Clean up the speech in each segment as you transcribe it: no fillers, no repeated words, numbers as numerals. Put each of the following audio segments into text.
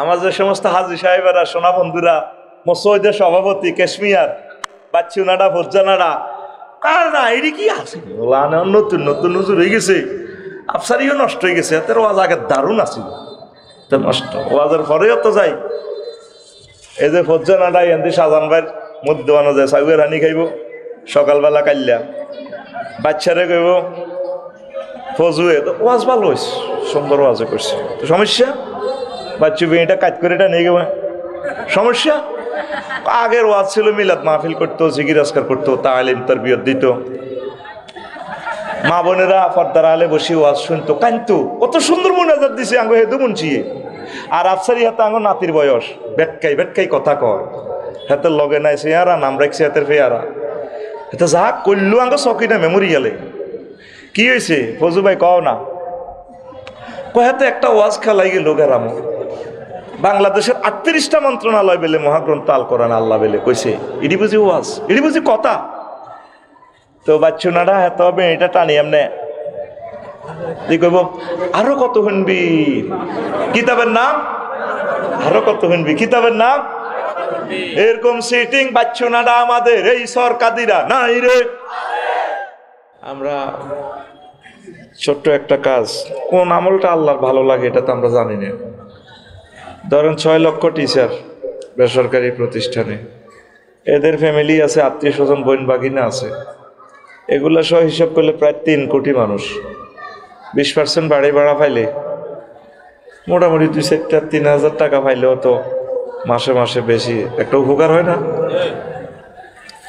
আমার যে সমস্ত হাজি সাহেবেরা, সোনা বন্ধুরা, মসজিদের সভাপতি কাশ্মীর বাচ্চুনাডা ফজ্জানাডা কার না এটি কি আছে নতুন নতুন নজর হয়ে গেছে, আফসারিও নষ্ট হয়ে গেছে। এত ওয়াজ আগে দারুণ আছিল, তো নষ্ট ওয়াজের পরেও তো যাই। এই যে ফজ্জানাডা এমনি সাজান ভাইয়ের মধ্যে আনা যায়, সাউয়ের হানি খাইব সকালবেলা কাইলা, বাচ্চারে কইব ফজুয়ে, তো ওয়াজ ভালো হয়েছে, সুন্দর ওয়াজে করছে। তো সমস্যা বাচ্চু বেঁটা কাজ করে এটা নিয়ে গেবে, সমস্যা। আগের ওয়াজ ছিল মিলাদ মাহফিল করতো, জিকির আজকার করতো, তালিম তারবিয়ত দিত, মা বোনেরা পর্দার আলে বসে ওয়াজ শুনতো, কানতো, কত সুন্দর মোনাজাত দিছে আঙ্গ হেতু মুনছিয়ে। আর আফসারি হাতে আঙ্গ নাতির বয়স, বেটকাই বেটকাই কথা কয়, হাতের লগে নাই চেয়ারা, নাম রাখছে হাতের ফেয়ারা, এটা যা করলো আঙ্গ চকি না মেমোরিয়ালে। কি হয়েছে ফজু ভাই কও না, কয়াতে একটা ওয়াজ খেলাই গেল গেরামো। বাংলাদেশের 38টা মন্ত্রণালয় বেলে মহাগ্রন্থ আল কোরআন আল্লাহ বেলে কইছে, এটি বুঝি ওয়াজ, এটি বুঝি কথা। তো বাচ্চুনারা এত হবে এটা টানি এমনে কইব, আরো কত শুনবি কিতাবের নাম, আরো কত শুনবি কিতাবের নাম। এরকম সিটিং বাচ্চুনারা আমাদের এই সরকাদিরা নাই রে। আমরা ছোট্ট একটা কাজ, কোন আমলটা আল্লাহর ভালো লাগে এটা তো আমরা জানি না। ধরেন 6 লক্ষ টিচার বেসরকারি প্রতিষ্ঠানে, এদের ফ্যামিলি আছে, আত্মীয় স্বজন, বোন বাগিনা আছে, এগুলা সহ হিসাব করলে প্রায় 3 কোটি মানুষ। 20% বাড়ি ভাড়া পাইলে মোটামুটি 2-3 হাজার টাকা পাইলেও তো মাসে মাসে বেশি একটা উপকার হয় না?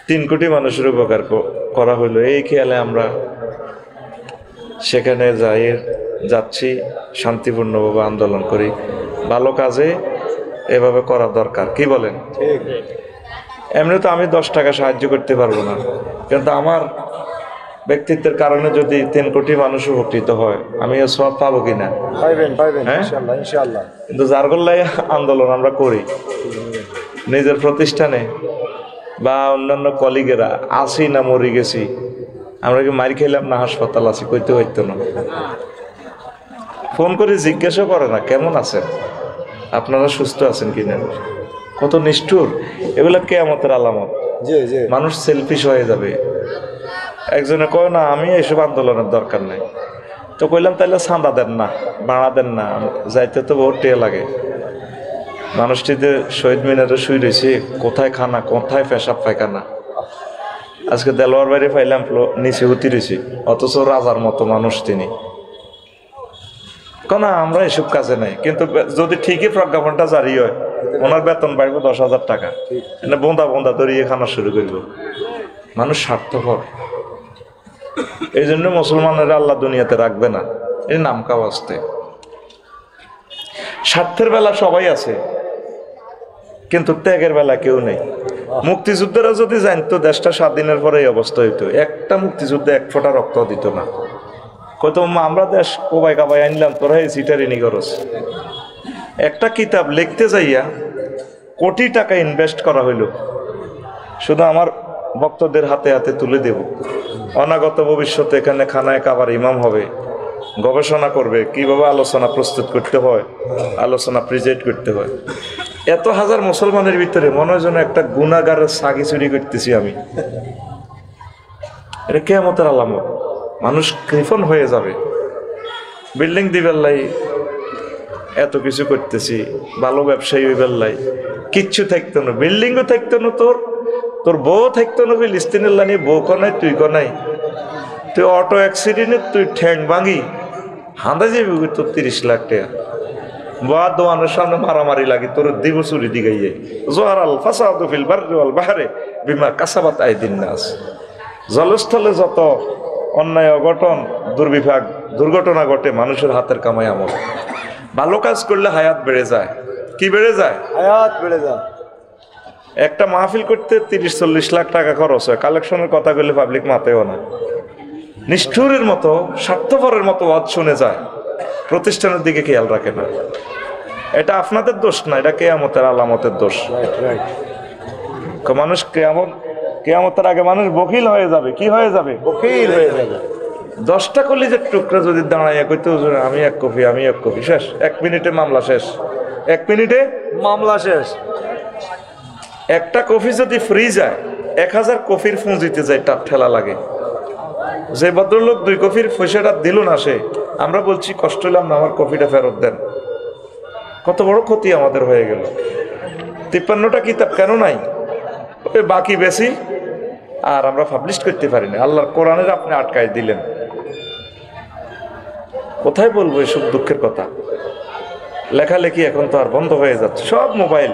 3 কোটি মানুষের উপকার করা হইলো, এই খেয়ালে আমরা সেখানে যাচ্ছি, শান্তিপূর্ণভাবে আন্দোলন করি। ভালো কাজে এভাবে করা দরকার, কি বলেন? এমনি তো আমি 10 টাকা সাহায্য করতে পারবো না, কিন্তু আমার ব্যক্তিত্বের কারণে যদি 3 কোটি মানুষ উপকৃত হয়, আমি সব পাবো কিনা? কিন্তু যার গল্লায় আন্দোলন আমরা করি, নিজের প্রতিষ্ঠানে বা অন্যান্য কলিগেরা আছি না মরে গেছি, আমরা কি মারি খেলাম না হাসপাতাল আছি, কইতে হইতো না। ফোন করে জিজ্ঞাসা করে না কেমন আছেন, আপনারা সুস্থ আছেন কিনা। কত নিষ্ঠুর এগুলা, কিয়ামতের আলামত। মানুষ সেলফিশ হয়ে যাবে। একজনে কয় না আমি এসব আন্দোলনের দরকার নাই, তো কইলাম তাইলে চাঁদা দেন না, ভাড়া দেন না, যাইতে তো বহুত টেয়া লাগে। মানুষটিতে শহীদ মিনারে শুই রয়েছে, কোথায় খানা, কোথায় পেশাব পায়খানা। আজকে দেলোয়ার বাইরে পাইলাম নিচে উতি রয়েছে, অথচ রাজার মতো মানুষ তিনি। না আমরা এসব কাজে নাই, কিন্তু যদি ঠিকই প্রজ্ঞাপনটা জারি হয়, ওনার বেতন বাড়বে 10,000 টাকা, বোঁদা বোঁদা ধরিয়ে খানা শুরু করব। মানুষ স্বার্থপর, এই জন্য মুসলমানেরা আল্লাহ দুনিয়াতে রাখবে না, এই নাম কাওয়াজতে। স্বার্থের বেলা সবাই আছে, কিন্তু ত্যাগের বেলা কেউ নেই। মুক্তিযুদ্ধেরা যদি জানতো দেশটা স্বাধীনের পরে এই অবস্থা হইতো, একটা মুক্তিযুদ্ধে 1 ফোঁটা রক্ত দিত না। কত আমরা দেশ কোবাই কাবাই আনলাম, তোরা এই সিটারিনি করস। একটা কিতাব লিখতে যাইয়া কোটি টাকা ইনভেস্ট করা হইল, শুধু আমার ভক্তদের হাতে হাতে তুলে দেব। অনাগত ভবিষ্যতে এখানে খানায় কাবার ইমাম হবে, গবেষণা করবে কিভাবে আলোচনা প্রস্তুত করতে হয়, আলোচনা প্রেজেন্ট করতে হয়। এত হাজার মুসলমানের ভিতরে মনে হয় যেন একটা গুনাহগারের সাগি চুরি করতেছি আমি। এটা কিয়ামতের আলামত। মানুষ কৃপণ হয়ে যাবে। বিল্ডিং দিবেন লাই এত কিছু করতেছি, ভালো ব্যবসায়ী হইবেন লাই, কিচ্ছু থাকতো না, বিল্ডিংও থাকতো না, তোর বউ থাকতো না, ফিলিস্তিনের লাইনে বউ কনাই, তুই কনাই, তুই অটো অ্যাক্সিডেন্টে তুই ঠ্যাং ভাঙি হাঁদা যাবি তোর 30 লাখ টাকা। বা দোয়ানের সামনে মারামারি লাগে, তোর দিব চুরি দিগাইয়ে। জোহারাল ফাসাদু ফিল বাররি ওয়াল বাহরি বিমা কাসাবাত আইদিন নাস। জলস্থলে যত অন্যায়, অঘটন, দুর্বিভাগ, দুর্ঘটনা ঘটে মানুষের হাতের কামাই আমল। ভালো কাজ করলে হায়াত বেড়ে যায়। কি বেড়ে যায়? হায়াত বেড়ে যায়। একটা মাহফিল করতে 30-40 লাখ টাকা খরচ হয়, কালেকশনের কথা বললে পাবলিক মাতেও না। নিষ্ঠুরের মতো, স্বার্থপরের মতো ওয়াজ শুনে যায়, প্রতিষ্ঠানের দিকে খেয়াল রাখে না। এটা আপনাদের দোষ না, এটা কিয়ামতের আলামতের দোষ। মানুষ কিয়ামতের আগে মানুষ বকিল হয়ে যাবে। কি হয়ে যাবে? বকিল হয়ে যাবে। 10টা কলিজের টুকরা যদি দাঁড়াইয়া কইতে আমি 1 কপি, আমি 1 কপি, শেষ 1 মিনিটে মামলা শেষ। 1 মিনিটে মামলা শেষ। একটা কফি যদি ফ্রি যায় 1000 কফির পুঁজিতে যায়, তার ঠেলা লাগে। যে ভদ্রলোক 2 কফির পয়সাটা দিল না, সে আমরা বলছি কষ্ট হলাম না, আমার কফিটা ফেরত দেন। কত বড় ক্ষতি আমাদের হয়ে গেল। 53টা কিতাব কেন নাই? ওই বাকি বেশি, আর আমরা পাবলিশ করতে পারি না। আল্লাহর কোরআনের আপনি আটকায় দিলেন। কোথায় বলবো এসব দুঃখের কথা? লেখালেখি এখন তো আর বন্ধ হয়ে যাচ্ছে, সব মোবাইল।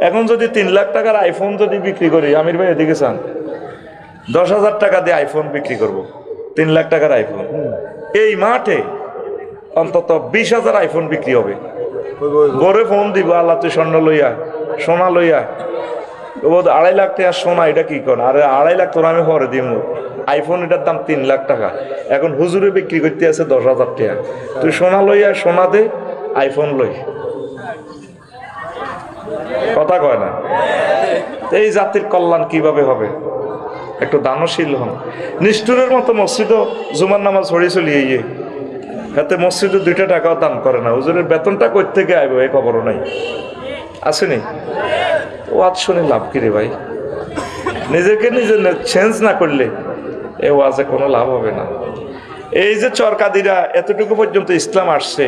এখন যদি 3 লাখ টাকার আইফোন যদি বিক্রি করি, আমির ভাই এদিকে চান, 10,000 টাকা দিয়ে আইফোন বিক্রি করব, 3 লাখ টাকার আইফোন। এই মাঠে অন্তত 20,000 আইফোন বিক্রি হবে। গড়ে ফোন দিব, আল্লাহ তুই স্বর্ণ লইয়া, সোনা লইয়া, 2.5 লাখ টাকা সোনা, এটা কি কর? আরে 2.5 লাখ তোর আমি পরে দিব। আইফোন এটার দাম 3 লাখ টাকা, এখন হুজুরে বিক্রি করতে আছে 10,000 টাকা। তুই সোনা লইয়া, সোনা দে, আইফোন লই। কথা কয় না? এই জাতির কল্যাণ কিভাবে হবে? একটু দানশীল হন। নিষ্ঠুরের মতো মসজিদও জুমার নামাজ ছড়িয়ে চলিয়ে গিয়ে হাতে মসজিদে 2 টাকাও দান করে না। হুজুরের বেতনটা কই থেকে আইব এই খবরও নাই, আসেনি? ওয়াজ শুনে লাভ কি রে ভাই? নিজেকে নিজে চেঞ্জ না করলে এ ওয়াজে কোনো লাভ হবে না। এই যে চরকাদিরা এতটুকু পর্যন্ত ইসলাম আসছে,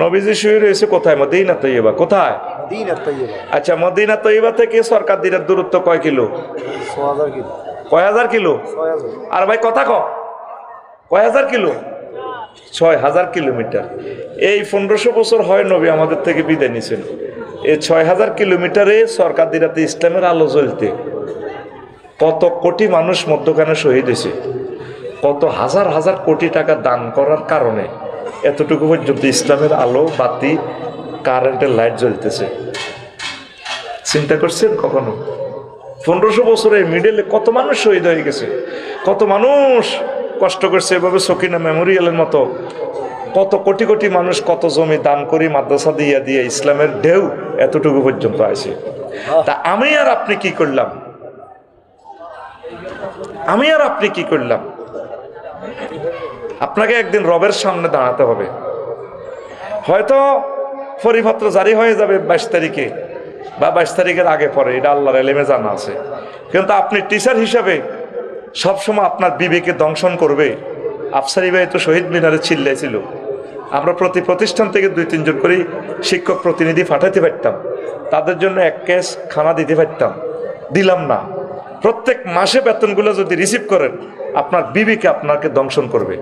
নবীজি শুয়ে রয়েছে কোথায়? মদিনা তৈয়বা। কোথায়? আচ্ছা, মদিনা তৈয়বা থেকে চরকাদিরার দূরত্ব কয় কিলো? 6,000 কিলো। কয় হাজার কিলো? 6,000। আর ভাই কথা কয় হাজার কিলো? 6,000 কিলোমিটার। এই 1500 বছর হয় নবী আমাদের থেকে বিদায় নিয়েছেন। এই 6,000 কিলোমিটারে সরকারদিরাতে ইসলামের আলো জ্বলতে কত কোটি মানুষ মধ্যখানে শহীদ হয়েছে, কত হাজার হাজার কোটি টাকা দান করার কারণে এতটুকু পর্যন্ত ইসলামের আলো, বাতি, কারেন্টের লাইট জ্বলতেছে। চিন্তা করছেন কখনো? 1500 বছরের মিডলে কত মানুষ শহীদ হয়ে গেছে, কত মানুষ কষ্ট করছে। এভাবে সকিনা মেমোরিয়ালের মতো কত কোটি কোটি মানুষ কত জমি দান করি, মাদ্রাসা দিয়ে দিয়ে ইসলামের ঢেউ এতটুকু পর্যন্ত আসে। তা আমি আর আপনি কি করলাম? আমি আর আপনি কি করলাম? আপনাকে একদিন রবের সামনে দাঁড়াতে হবে। হয়তো পরিপত্র জারি হয়ে যাবে 22 তারিখে বা 22 তারিখের আগে পরে, এটা আল্লাহর এলেমে জানা আছে। কিন্তু আপনি টিচার হিসাবে সবসময় আপনার বিবেকে দংশন করবে। আফসারি ভাই তো শহীদ মিনারে চিল্লাইছিল, আমরা প্রতি প্রতিষ্ঠান থেকে 2-3 জন করে শিক্ষক প্রতিনিধি পাঠাতে পারতাম, তাদের জন্য 1 কেস খানা দিতে পারতাম, দিলাম না। প্রত্যেক মাসে বেতনগুলো যদি রিসিভ করেন, আপনার বিবেকে আপনাকে দংশন করবে।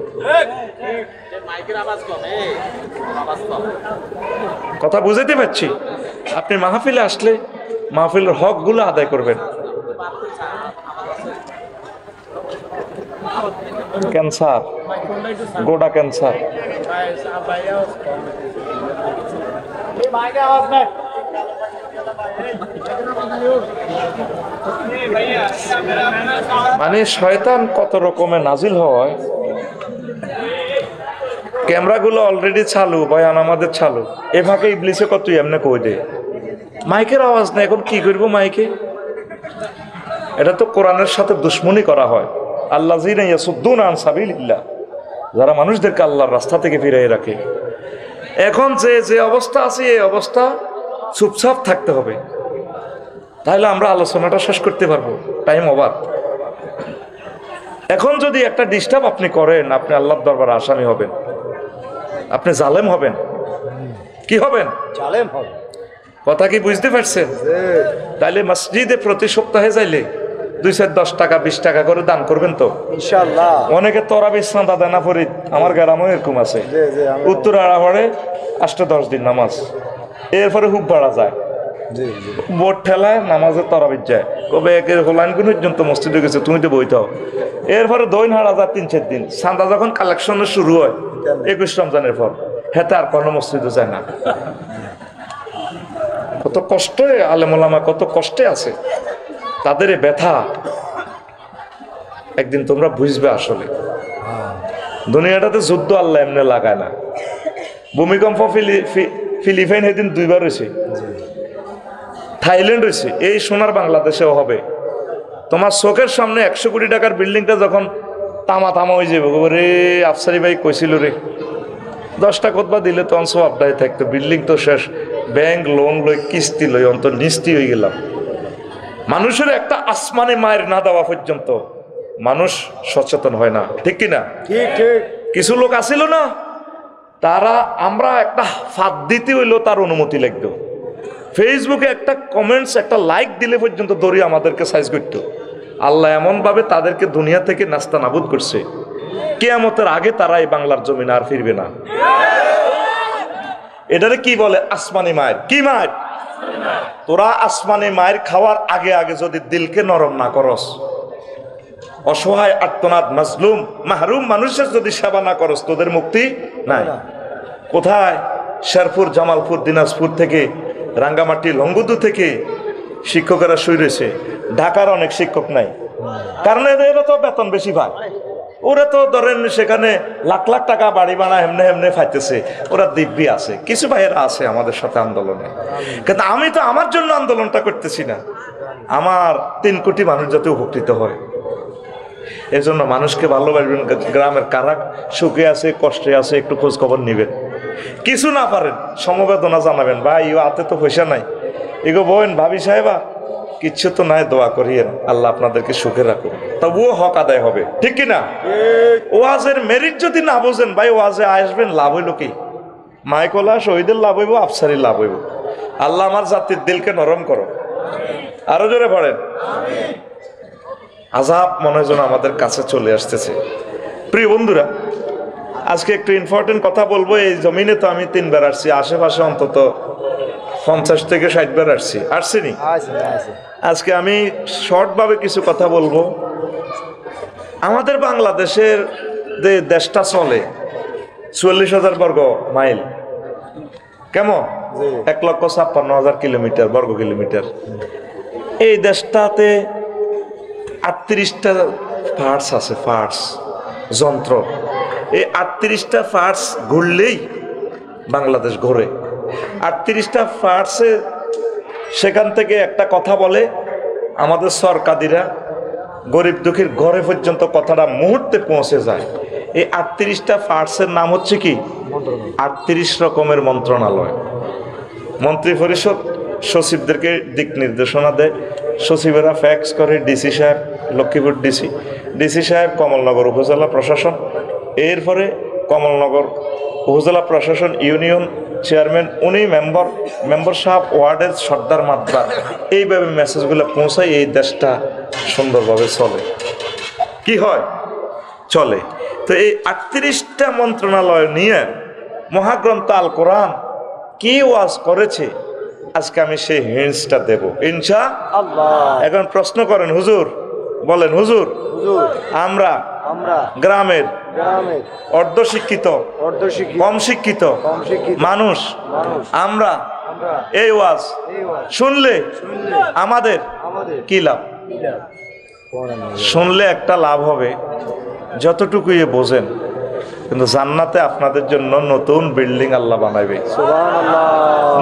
কথা বুঝাতে পারছি? আপনি মাহফিলে আসলে মাহফিলের হকগুলো আদায় করবেন। ক্যান্সার, গোড়া ক্যান্সার, মানে শয়তান কত রকমের নাজিল হয়। ক্যামেরাগুলো অলরেডি চালু, বয়ান আমাদের চালু, এ ফাঁকে ইবলিসে কত এমনি কই দে। মাইকের আওয়াজ না, এখন কি করবো মাইকে? এটা তো কোরআনের সাথে দুশ্মনী করা হয়। আল্লাযীনা ইয়াসুদ্দুনা আন সাবিলিল্লাহ, যারা মানুষদেরকে আল্লাহর রাস্তা থেকে ফিরিয়ে রাখে। এখন যে অবস্থা আছে, এই অবস্থা চুপচাপ থাকতে হবে, তাহলে আমরা আলোচনাটা শেষ করতে পারবো। Time over. এখন যদি একটা ডিস্টার্ব আপনি করেন, আপনি আল্লাহর দরবারে আসামি হবেন, আপনি জালেম হবেন। কি হবেন? জালেম হবে। কথা কি বুঝতে পারছেন? তাইলে মসজিদে প্রতি সপ্তাহে যাইলে 2-10 টাকা 20 টাকা করে দান করবেন তো ইনশাআল্লাহ। অনেকে তোরা বিশ্রান্ত দানা ফরিদ, আমার গ্রামও এরকম আছে, উত্তর আড়াহড়ে 8-10 দিন নামাজ, এরপরে হুব বাড়া যায়, বোট ঠেলায় নামাজের তরাবির যায়, কবে একের হোলাইন কোন পর্যন্ত মসজিদে গেছে, তুমি তো বইতে হও। এরপরে দৈন হারা যায় 3-4 দিন, সান্দা যখন কালেকশন শুরু হয় 21 রমজানের পর, হেতে আর কোনো মসজিদে যায় না। কত কষ্টে আলেম ওলামা, কত কষ্টে আছে, তাদের ব্যথা একদিন তোমরা বুঝবে। আসলে দুনিয়াটাতে যুদ্ধ আল্লাহ এমনি লাগায় না। ভূমিকম্প ফিলিপাইন সেদিন 2বার হয়েছে, থাইল্যান্ড হয়েছে, এই সোনার বাংলাদেশেও হবে। তোমার চোখের সামনে 100 কোটি টাকার বিল্ডিংটা যখন তামা হয়ে যাবে, রে আফসারি ভাই কইছিল রে, 10টা খুতবা দিলে তো অংশ আপডাই থাকতো, বিল্ডিং তো শেষ, ব্যাংক লোন লই কিস্তি লই অন্তর নিস্তি হয়ে গেলাম। মানুষের একটা আসমানে মায়ের না দেওয়া পর্যন্ত মানুষ সচেতন হয় না, ঠিক কিনা? ঠিক ঠিক। কিছু লোক আসিল না, তারা আমরা একটা ফাঁদ দিতে হইলো তার অনুমতি লাগতো। ফেসবুকে একটা কমেন্টস, একটা লাইক দিলে পর্যন্ত দড়ি আমাদেরকে সাইজ করত। আল্লাহ এমনভাবে তাদেরকে দুনিয়া থেকে নাস্তা নাবুদ করছে, কিয়ামতের আগে তারা এই বাংলার জমিন আর ফিরবে না। এটারে কি বলে? আসমানি মায়ের। কি মায়ের? তোরা আসমানি মায়ের খাওয়ার আগে আগে যদি দিলকে নরম না করস, অসহায় আর্তনাদ মাজলুম মাহরুম মানুষের যদি সেবা না করস, তোদের মুক্তি নাই। কোথায়? শেরপুর, জামালপুর, দিনাজপুর থেকে, রাঙ্গামাটি, লঙ্গুদু থেকে শিক্ষকেরা শুই রয়েছে। ঢাকার অনেক শিক্ষক নাই, কারণ এরা তো বেতন বেশি পায়। ওরা তো ধরেন সেখানে লাখ লাখ টাকা বাড়ি বানা হেমনে হেমনে ফাইতেছে, ওরা দিব্যি আছে। কিছু ভাইয়েরা আছে আমাদের সাথে আন্দোলনে, কিন্তু আমি তো আমার জন্য আন্দোলনটা করতেছি না, আমার 3 কোটি মানুষ যাতে উপকৃত হয়। এজন্য মানুষকে ভালোবাসবেন। গ্রামের কারা সুখে আছে, কষ্টে আছে, একটু খোঁজ খবর নিবেন। কিছু না পারেন সমবেদনা জানাবেন, ভাই ও হাতে তো পয়সা নাই, এগো বোন, ভাবি সাহেবা, কিচ্ছু তো নাই, দোয়া করিয়েন, আল্লাহ আপনাদেরকে সুখে রাখুন, তবুও হক আদায় হবে, ঠিক কিনা? ওয়াজের মেরিট যদি না বোঝেন ভাই, ওয়াজে আসবেন, লাভ হইল কি? মাইকলা শহীদের লাভ হইব, আফসারির লাভ হইব। আল্লাহ আমার জাতির দিলকে নরম করো, আরো জোরে পড়েন। আযাব মনে হয় যেন আমাদের কাছে চলে আসতেছে। প্রিয় বন্ধুরা, আজকে একটু ইম্পর্টেন্ট কথা বলবো। এই জমিনে তো আমি 3 বার আসছি, আশেপাশে অন্তত 50 থেকে 60 বার আসছিনি। আজকে আমি শর্টভাবে কিছু কথা বলবো। আমাদের বাংলাদেশের যে দেশটা চলে 44,000 বর্গ মাইল, কেমন? 1,56,000 কিলোমিটার, বর্গ কিলোমিটার। এই দেশটাতে 38টা পার্টস আছে, পার্টস, যন্ত্র। এই 38টা পার্টস ঘুরলেই বাংলাদেশ ঘোরে। 38টা পার্টসে সেখান থেকে একটা কথা বলে, আমাদের সরকারিরা গরিব দুঃখীর ঘরে পর্যন্ত কথাটা মুহূর্তে পৌঁছে যায়। এই 38টা পার্টসের নাম হচ্ছে কি? 38 রকমের মন্ত্রণালয়। মন্ত্রী পরিষদ সচিবদেরকে দিক নির্দেশনা দেয়, সচিবেরা ফ্যাক্স করে ডিসি সাহেব, লক্ষ্মীপুর ডিসি সাহেব, কমলনগর উপজেলা প্রশাসন, এরপরে কমলনগর উপজেলা প্রশাসন ইউনিয়ন চেয়ারম্যান, উনি মেম্বার সাহেব, ওয়ার্ডের সর্দার মাদ্রা, এইভাবে মেসেজগুলো পৌঁছায়। এই দেশটা সুন্দরভাবে চলে। কি হয়? চলে। তো এই 38টা মন্ত্রণালয় নিয়ে মহাগ্রন্থ আল কোরআন কি ওয়াজ করেছে, আজকে আমি সেই হিন্টসটা দেব ইনশাআল্লাহ। এখন প্রশ্ন করেন, হুজুর বলেন, হুজুর আমরা গ্রামের অর্ধশিক্ষিত, কম শিক্ষিত মানুষ, আমরা এই ওয়াজ শুনলে আমাদের কি লাভ? শুনলে একটা লাভ হবে, যতটুকুই বোঝেন, কিন্তু জান্নাতে আপনাদের জন্য নতুন বিল্ডিং আল্লাহ বানাইবে।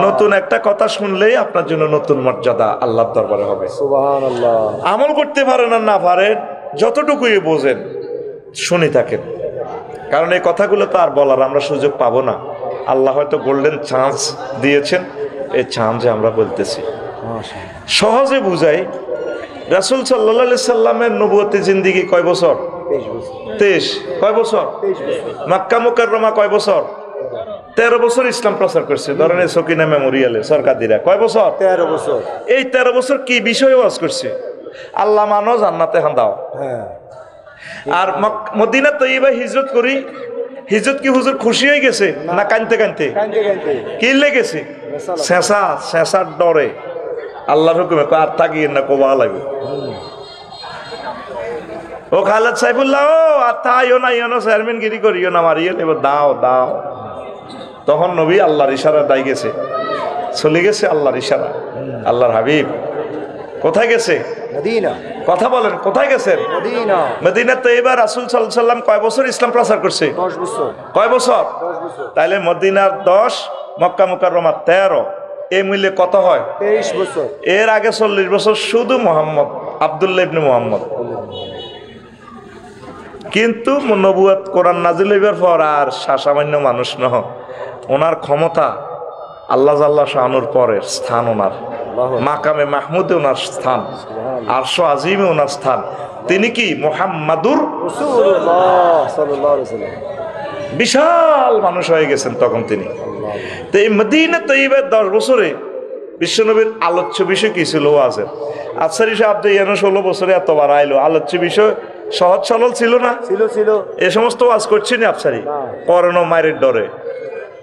নতুন একটা কথা শুনলেই আপনার জন্য নতুন মর্যাদা আল্লাহর দরবারে হবে। আমল করতে পারেন আর না পারেন, যতটুকুই বোঝেন শুনি থাকেন, কারণ এই কথাগুলো তো আর বলার আমরা সুযোগ পাবো না। আল্লাহ হয়তো গোল্ডেন চান্স দিয়েছেন, এই চান্সে আমরা বলতেছি। সহজে বুঝাই, রাসূল সাল্লাল্লাহু আলাইহি সাল্লামের নবুয়তি জিন্দেগি কয় বছর? 23। কয় বছর? মক্কা মুকাররমা কয় বছর? 13 বছর ইসলাম প্রচার করছে। ধরেন এই সকিনা মেমোরিয়ালে সরকারিরা কয় বছর? 13 বছর। এই 13 বছর কি বিষয়ে ওয়াজ করছে? আল্লাহ মানো, জান্নাতে হান্দাও। আর মদিনা তৈয়বা হিজরত করি, হিজরত কি হুজুর খুশি হয়ে গেছে না কানতে কানতে? কি লেগেছে? শেষার ডরে আল্লাহর হুকুমে আর তাকিয়ে না কোবা লাগবে। ও খালেদ সাইফুল্লাহ, ও আর তাইও না, ইয়নো চেয়ারম্যান গিরি করিও না, মারিয়ে নেব, দাও দাও। তখন নবী আল্লাহর ইশারা দাই গেছে, চলে গেছে আল্লাহর ইশারা। আল্লাহর হাবিব কোথায় গেছে? মদিনা। কথা বলেন, কোথায় গেছেন? মদিনা। মদিনা তৈয়বা রাসূল সাল্লাল্লাহু আলাইহি সাল্লাম কয় বছর ইসলাম প্রচার করছে? 10 বছর। কয় বছর? 10 বছর। তাইলে মদিনার 10, মক্কা মুকাররমা 13, এই মিলে কত হয়? 23 বছর। এর আগে 40 বছর শুধু মুহাম্মদ, আব্দুল্লাহ ইবনে মুহাম্মদ। কিন্তু নবুয়ত কোরআন নাজিল হইবার পর আর সামান্য মানুষ নহ, ওনার ক্ষমতা আল্লাহ জাল্লা শানুর পরের স্থান ওনার, মাকামে মাহমুদে ওনার স্থান, আরশ আজিমে ওনার স্থান। তিনি কি মুহাম্মাদুর রাসূলুল্লাহ সাল্লাল্লাহু আলাইহি ওয়াসাল্লাম। বিশাল মানুষ হয়ে গেছেন তখন তিনি। তো এই মদিনা তৈয়বার 10 বছরে বিশ্বনবীর আলোচ্য বিষয় কি ছিল? ওয়াজের। আফসারি সাহেব যে 16 বছরে এতবার আইলো, আলোচ্য বিষয় সহজ সরল ছিল না? ছিল এ সমস্ত ওয়াজ করছেন আফসারি না। করোনা মায়ের ডরে।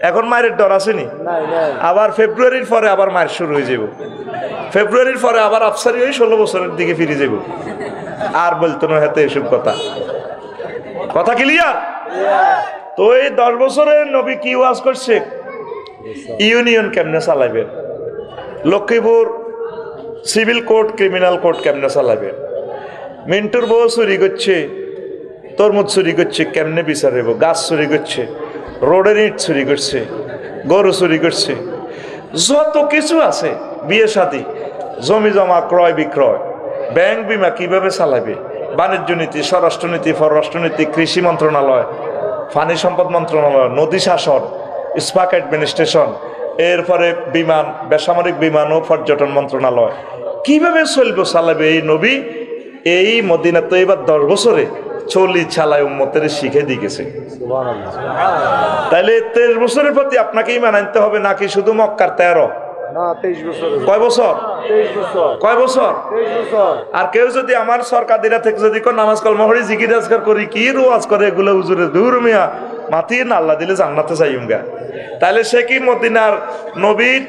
এখন মায়ের ডর আসেনি? নাই আবার ফেব্রুয়ারির পরে আবার মায়ের শুরু হয়ে যাব, ফেব্রুয়ারির পরে আবার আফসারি ওই 16 বছরের দিকে ফিরে যাব। আর বলতো না হাতে এসব কথা ক্লিয়ার? তো এই 10 বছরের নবী কি ওয়াজ করছে? ইউনিয়ন কেমনে চালাইবেন, Lakshmipur civil court criminal court কেমনে চালাইবেন, মিন্টুর বউ চুরি করছে, তরমুজ চুরি করছে, কেমনে বিচার হইব, গাছ চুরি করছে, রোডের ইট চুরি করছে, গরু চুরি করছে, যত কিছু আছে, বিয়ে শাদী, জমি জমা ক্রয় বিক্রয়, ব্যাংক বিমা কিভাবে চালাবে, বাণিজ্য নীতি, স্বরাষ্ট্রনীতি, পররাষ্ট্রনীতি, কৃষি মন্ত্রণালয়, পানি সম্পদ মন্ত্রণালয়, নদী শাসন, ইস্পাক অ্যাডমিনিস্ট্রেশন, এরপরে বিমান, বেসামরিক বিমান ও পর্যটন মন্ত্রণালয়, কিভাবে চলবে চালাবে এই নবী এই মদিনা তৈয়বার 10 বছরে চলি চালায় উম্মতের শিখে দিয়ে গেছে। তাইলে 23 বছরের প্রতি আপনাকে ইমান আনতে হবে নাকি শুধু মক্কার 13? না 23 বছর। কয় বছর? 23 বছর। কয় বছর? 23 বছর। আর কেউ যদি আমার সরকার দিরা থেকে যদি নামাজ কলমা পড়ি, জিকির আজকার করি, কি রোয়াজ করে এগুলো হুজুরে দূর মিয়া মাতিয়ে না আল্লাহ দিলে জান্নাতে যাইম গা, তাহলে সে কি মদিনার নবীর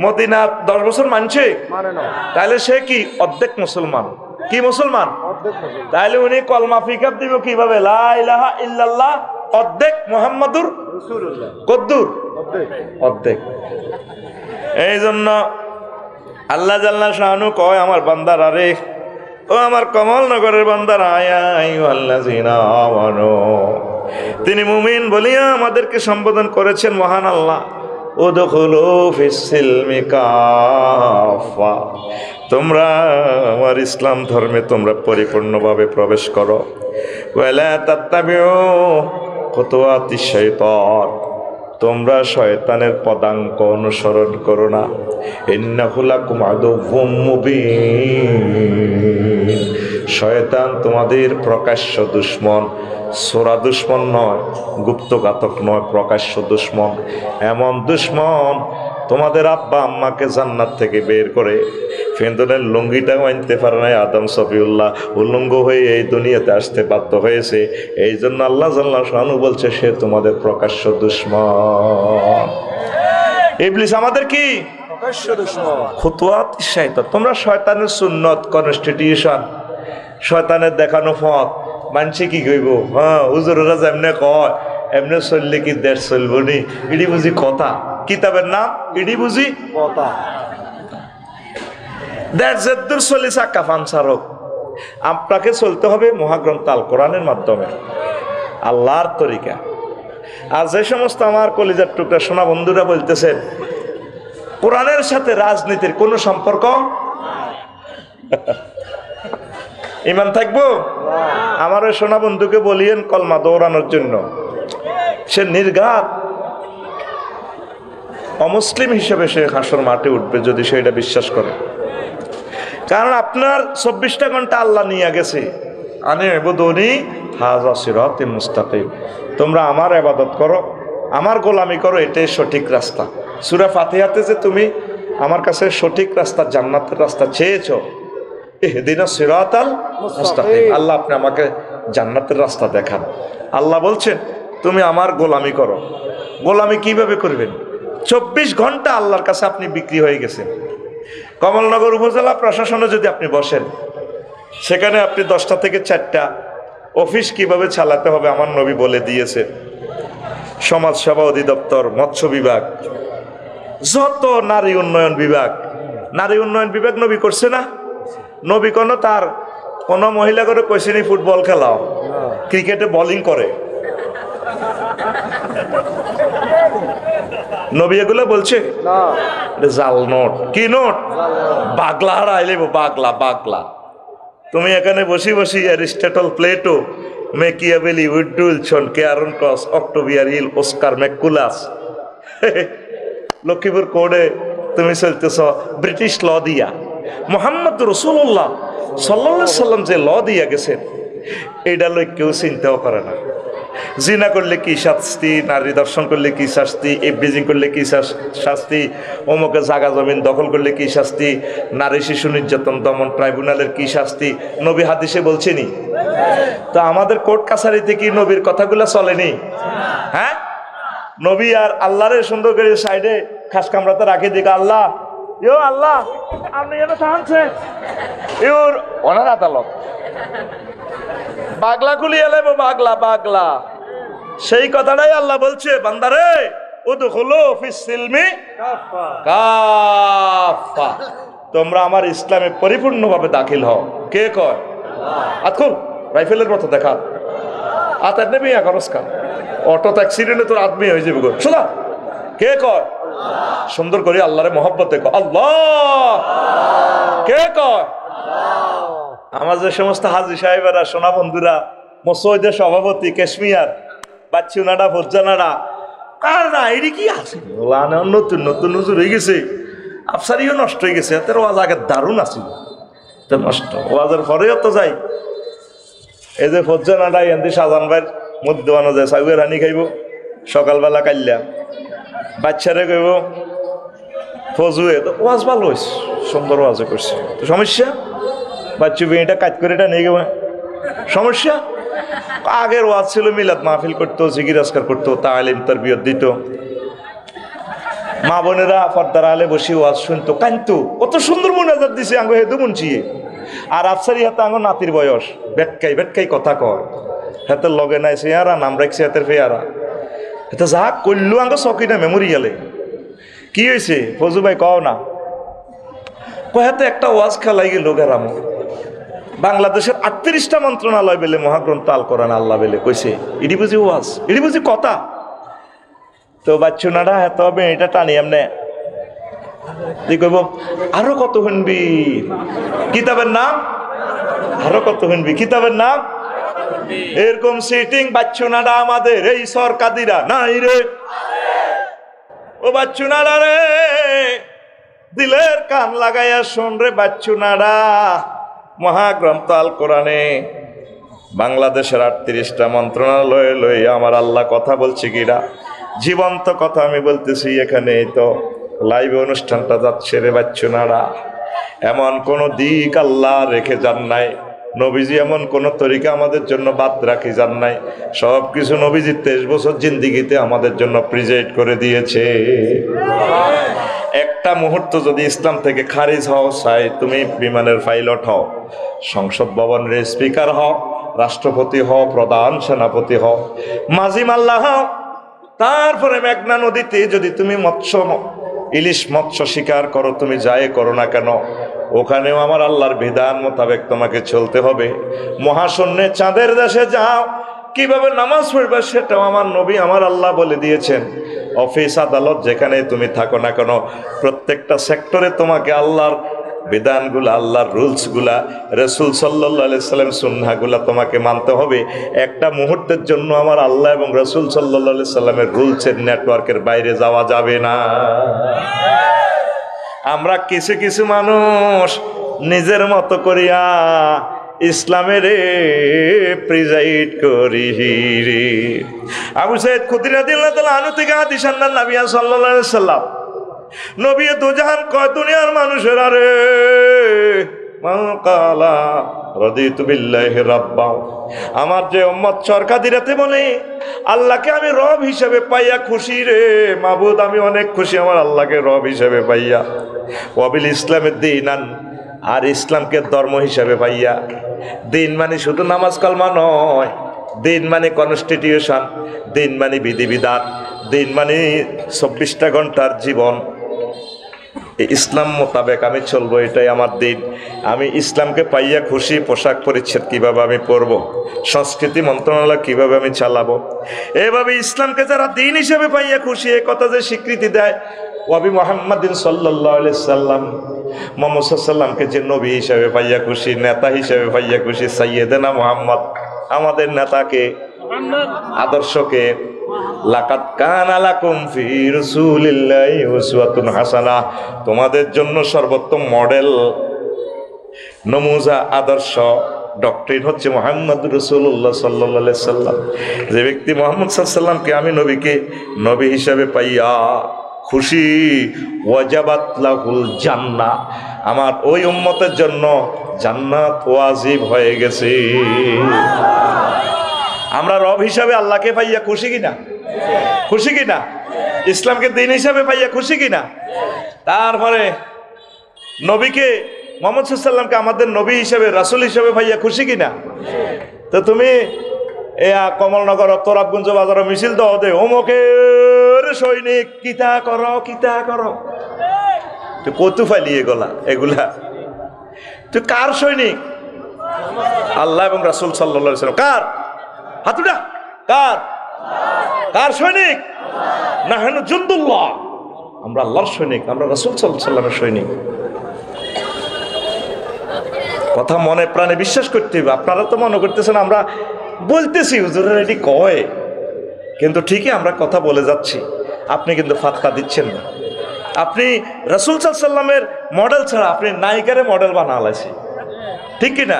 মদিনার 10 বছর মানছে? মানে না। তাহলে সে কি অর্ধেক মুসলমান? কি মুসলমান? অর্ধেক মুসলমান। তাহলে উনি কলমা ফিকাপ দিব কিভাবে? লা ইলাহা ইল্লাল্লাহ অর্ধেক, মুহাম্মাদুর রাসূলুল্লাহ কদ্দুর? অর্ধেক। অর্ধেক। এই জন্য আল্লাহ জাল্লা শাহানু কয়, আমার বান্দারা রে, ও আমার কমলনগরের বান্দারা, আল্লাযিনা আমানু, তিনি মুমিন বলিয়া আমাদেরকে সম্বোধন করেছেন মহান আল্লাহ। উদখুলু ফিস সিলমি কাফা, তোমরা আমার ইসলাম ধর্মে তোমরা পরিপূর্ণভাবে প্রবেশ করো। ওয়ালা তাত্তাবিউ খুতুওয়াতিশ শাইতান, তোমরা শয়তানের পদাঙ্ক অনুসরণ করো না। ইন্নাহু লাকুম আদুউম মুবিন, শয়তান তোমাদের প্রকাশ্য দুশমন, সোরা দুশমন নয়, গুপ্তঘাতক নয়, প্রকাশ্য দুশমন। এমন দুশমন তোমাদের আব্বা আম্মাকে জান্নাত থেকে বের করে ফেন্দনের লুঙ্গিটাও আনতে পারে নাই। আদম সফিউল্লাহ উলঙ্গ হয়ে এই দুনিয়াতে আসতে বাধ্য হয়েছে। এই জন্য আল্লাহ জাল্লা শানু বলছে সে তোমাদের প্রকাশ্য দুশমন। ইবলিস আমাদের কি? প্রকাশ্য দুশমন। খুতুওয়াত শাইতান, তোমরা শয়তানের সুন্নত কনস্টিটিউশন, শয়তানের দেখানো পথ মানছে কি কইব? হ্যাঁ হুজুরেরা যেমনে কয় এমনি চললে কি দেশ চলবো নি? ইডি বুঝি কথা, কিতাবের নাম ইডি বুঝি কথা। দেশ যেদূর চলি চাক্কা পাঞ্চার হোক, আপনাকে চলতে হবে মহাগ্রন্থ আল কোরআনের মাধ্যমে, আল্লাহর তরিকা। আর যে সমস্ত আমার কলিজার টুকরা সোনা বন্ধুরা বলতেছেন কোরআনের সাথে রাজনীতির কোনো সম্পর্ক, ইমান থাকবো? আমার ওই সোনা বন্ধুকে বলিয়েন কলমা দৌড়ানোর জন্য, সে নির্ঘাত অমুসলিম হিসেবে সে হাসর মাঠে উঠবে যদি সে এটা বিশ্বাস করে। কারণ আপনার 24টা ঘন্টা আল্লাহ নিয়ে গেছে, আনে ইবুদুনি হাযা সিরাতুল মুস্তাকিম, তোমরা আমার ইবাদত করো, আমার গোলামি করো, এটাই সঠিক রাস্তা। সূরা ফাতিহাতে যে তুমি আমার কাছে সঠিক রাস্তা, জান্নাতের রাস্তা চেয়েছো, ইহদিনাস সিরাতাল মুস্তাকিম, আল্লাহ আপনি আমাকে জান্নাতের রাস্তা দেখান। আল্লাহ বলছেন তুমি আমার গোলামি করো। গোলামি কিভাবে করবেন? 24 ঘন্টা আল্লাহর কাছে আপনি বিক্রি হয়ে গেছেন। কমলনগর উপজেলা প্রশাসনে যদি আপনি বসেন, সেখানে আপনি 10টা থেকে 4টা অফিস কিভাবে চালাতে হবে আমার নবী বলে দিয়েছে। সমাজ সেবা অধিদপ্তর, মৎস্য বিভাগ, যত নারী উন্নয়ন বিভাগ, নারী উন্নয়ন বিভাগ নবী করছে না? নবী তার কোনো মহিলা করে কইসেনি ফুটবল খেলাও, ক্রিকেটে বোলিং করে, নবী এগুলো বলছে না। জাল নোট। কি নোট? বাগলা হারাইলে বাগলা, বাগলা তুমি এখানে বসি বসি অ্যারিস্টটল, প্লেটো, মেকিয়াভেলি, উইডুইলসন, কেয়ারন ক্রস, অক্টোভিয়ার হিল, অস্কার ম্যাকুলাস, লক্ষ্মীপুর কোর্টে তুমি চলতেছ ব্রিটিশ ল দিয়া। মোহাম্মদ রসুল্লাহ সাল্লাল্লাহু আলাইহি সাল্লাম যে ল দিয়া গেছেন এটা লই কেউ চিন্তাও করে না। জিনা করলে কি শাস্তি, নারী দর্শন করলে কি শাস্তি, এভরিজিং করলে কি শাস্তি, অমুকে জাগা জমিন দখল করলে কি শাস্তি, নারী শিশু নির্যাতন দমন ট্রাইব্যুনালের কি শাস্তি, নবী হাদিসে বলছেনি। তো আমাদের কোর্ট কাছারিতে কি নবীর কথাগুলো চলেনি? হ্যাঁ, নবী আর আল্লাহরে সুন্দর করে সাইডে খাস কামরাতে রাখে দিকে, আল্লাহ ইও আল্লাহ আপনি এনে থাকছেন ইওর ওনার আদালত বাগলা গুলি এলাইব, বাগলা বাগলা। সেই কথাটাই আল্লাহ বলছে, বান্দারে উদখুলু ফিস সিলমি কাফা, তোমরা আমার ইসলামে পরিপূর্ণভাবে দাখিল হও। কে কয়? আতকুল রাইফেলের মতো দেখা আতার নেবে করসকা অটো অ্যাক্সিডেন্টে তোর আদমি হয়ে যাবে। শোনা কে কয়? সুন্দর করে আল্লাহরে মহব্বতে কয় আল্লাহ। কে কয়? আমার যে সমস্ত হাজি সাহেবেরা, সোনা বন্ধুরা, মসজিদের সভাপতি, কাশ্মীর বাচ্চুনাডা, ফরজানাডা, কার না এটি কি আছে নতুন নতুন হুজুর হয়ে গেছে, আফসারিও নষ্ট হয়ে গেছে। এত ওয়াজ আগে দারুণ আছিল, তো নষ্ট ওয়াজের পরেও তো যাই। এই যে ফরজানাডা এনদি সাজান ভাইয়ের মধ্যে আনা যায়, সাউয়ের হানি খাইব সকালবেলা কাইলা, বাচ্চারে কইব ফজুয়ে, তো ওয়াজ ভালো হয়েছে, সুন্দর ওয়াজে করছে। তো সমস্যা বাচ্চু বিয়েটা কাজ করে এটা নিয়ে গেবে, সমস্যা? আগের ওয়াজ ছিল মিলাদ মাহফিল করতো, জিকির আজকার করতো, তালিম তারবিয়ত দিত, মা বোনেরা পর্দার আলে বসে ওয়াজ শুনতো, কানতো, কত সুন্দর মোনাজাত দিছে আঙ্গ হেদু মুনচিয়ে। আর আফসারি হাতে আঙ্গ নাতির বয়স, বেটকাই বেটকাই কথা কয়, হাতের লগে নাই চেয়ারা, নাম রাখছে হাতের ফেয়ারা, হাতে যা করলো আঙ্গ চকিটা মেমোরিয়ালে। কি হয়েছে ফজু ভাই কও না? হাতে একটা ওয়াজ খেলাই গেল গেরাম, বাংলাদেশের 38টা মন্ত্রণালয় বেলে মহাগ্রন্থ আল কোরআন আল্লাহ বেলে কইছে, ইডি বুঝি ওয়াজ, ইডি বুঝি কথা। তো বাচ্চুনারা এত হবে এটা টানি এমনে তুই কইব আরো কত শুনবি কিতাবের নাম, আরো কত শুনবি কিতাবের নাম। এরকম সিটিং বাচ্চুনারা আমাদের এই সরকাদিরা নাই রে। ও বাচ্চুনারা রে, দিলের কান লাগাইয়া শোন রে বাচ্চুনারা, মহাগ্রন্থ আল কোরআনে বাংলাদেশের 38টা মন্ত্রণালয় লই আমার আল্লাহ কথা বলছে কিরা, জীবন্ত কথা আমি বলতেছি। এখানে তো লাইভে অনুষ্ঠানটা যাচ্ছে রে বাচ্চুনারা, এমন কোন দিক আল্লাহ রেখে যান নাই, নবীজি এমন কোন তরিকা আমাদের জন্য বাদ রাখি যান নাই, সব কিছু নবীজি 23 বছর জিন্দিগিতে আমাদের জন্য প্রিজাইড করে দিয়েছে। একটা মুহূর্ত যদি ইসলাম থেকে খারিজ হও, চাই তুমি বিমানের পাইলট হও, সংসদ ভবনের স্পিকার হও, রাষ্ট্রপতি হও, প্রধান সেনাপতি হও, মাঝি মাল্লা হও, তারপরে মেঘনা নদীতে যদি তুমি ইলিশ মৎস্য শিকার করো, তুমি যাই করো না কেন, ওখানেও আমার আল্লাহর বিধান মোতাবেক তোমাকে চলতে হবে। মহাশূন্যে চাঁদের দেশে যাও, কিভাবে নামাজ পড়বে সেটাও আমার নবী আমার আল্লাহ বলে দিয়েছেন। অফিস আদালত যেখানে তুমি থাকো না কেন, প্রত্যেকটা সেক্টরে তোমাকে আল্লাহর বিধানগুলা, আল্লাহর রুলসগুলা, রাসূল সাল্লাল্লাহু আলাইহি সাল্লাম সুন্নাহগুলা তোমাকে মানতে হবে। একটা মুহূর্তের জন্য আমার আল্লাহ এবং রাসূল সাল্লাল্লাহু আলাইহি সাল্লামের রুলসের নেটওয়ার্কের বাইরে যাওয়া যাবে না। আমরা কিছু কিছু মানুষ নিজের মতো করিয়া ইসলামের প্রিজাইড করি রে। আবু সাইদ খুদরি রাদিয়াল্লাহু তাআলা আনহু থেকে হাদিস আনলেন, নবী সাল্লাল্লাহু আলাইহি সাল্লাম নবী দুজাহান কয় দুনিয়ার মানুষের আরে মান কালা রাদিতু বিল্লাহি রাব্বা, আমার যে উম্মত সরকাদিরাতে বলে আল্লাহকে আমি রব হিসেবে পাইয়া খুশি রে, মাবুদ আমি অনেক খুশি আমার আল্লাহকে রব হিসেবে পাইয়া, ওয়াবিল ইসলামের দিনান, আর ইসলামকে ধর্ম হিসাবে পাইয়া। দিন মানে শুধু নামাজ কালমা নয়, দিন মানে কনস্টিটিউশন, দিন মানে বিধিবিধান, দিন মানে 24টা ঘন্টার জীবন। ইসলাম মোতাবেক আমি চলবো, এটাই আমার দিন। আমি ইসলামকে পাইয়া খুশি, পোশাক পরিচ্ছদ কিভাবে আমি পরব, সংস্কৃতি মন্ত্রণালয় কিভাবে আমি চালাবো, এভাবে ইসলামকে যারা দিন হিসেবে পাইয়া খুশি, এ কথা যে স্বীকৃতি দেয়, ওয়াবি মুহাম্মাদিন সাল্লাল্লাহু আলাইহি সাল্লাম মুহাম্মদ সাল্লাল্লাহু আলাইহি সাল্লামকে যে নবী হিসাবে পাইয়া খুশি, নেতা হিসাবে পাইয়া খুশি, সাইয়্যিদানা মুহাম্মদ আমাদের নেতাকে, আদর্শকে, লাকাদ কানা লাকুম ফি রাসূলিল্লাহি উসওয়াতুন হাসানাহ, তোমাদের জন্য সর্বোত্তম মডেল, নমুজা, আদর্শ, ডক্ট্রিন হচ্ছে মুহাম্মদুর রাসূলুল্লাহ সাল্লাল্লাহু আলাইহি সাল্লাম। যে ব্যক্তি মুহাম্মদ সাল্লাল্লাহু আলাইহি সাল্লামকে আমি নবীকে নবী হিসাবে পাইয়া খুশি, ওয়াজাবাত লাহুল জান্নাহ, আমার ওই উম্মতের জন্য জান্নাত ওয়াজিব হয়ে গেছে। আমরা রব হিসাবে আল্লাহকে পাইয়া খুশি কিনা? খুশি কিনা? ইসলামকে দিন হিসাবে পাইয়া খুশি কিনা? তারপরে নবীকে মুহাম্মদ সাল্লাল্লাহু আলাইহি সাল্লামকে আমাদের নবী হিসাবে, রাসূল হিসাবে পাইয়া খুশি কিনা? তো তুমি কমলনগর তোরাবগঞ্জ বাজার মিছিল দাও দে, অমুকের সৈনিক কিতা করো কিতা করো, তুই কত ফালিয়ে গলা এগুলা? তুই কার সৈনিক? আল্লাহ এবং রাসূল সাল্লাল্লাহু আলাইহি সাল্লাম। কার? হাতুড়া কার? কার সৈনিক? নাহনু জুনদুল্লাহ, আমরা আল্লাহর সৈনিক, আমরা রাসূল সাল্লাল্লাহু আলাইহি সাল্লামের সৈনিক। কথা মনে প্রাণে বিশ্বাস করতে হবে। আপনারা তো মনে করতেছেন আমরা বলতেছি হুজুরের এটি কয়, কিন্তু ঠিকই আমরা কথা বলে যাচ্ছি, আপনি কিন্তু ফাত্তা দিচ্ছেন না। আপনি রাসূল সাল্লাল্লাহু আলাইহি সাল্লামের মডেল ছাড়া আপনি নায়িকারে মডেল বানালাইছে, ঠিক কি না?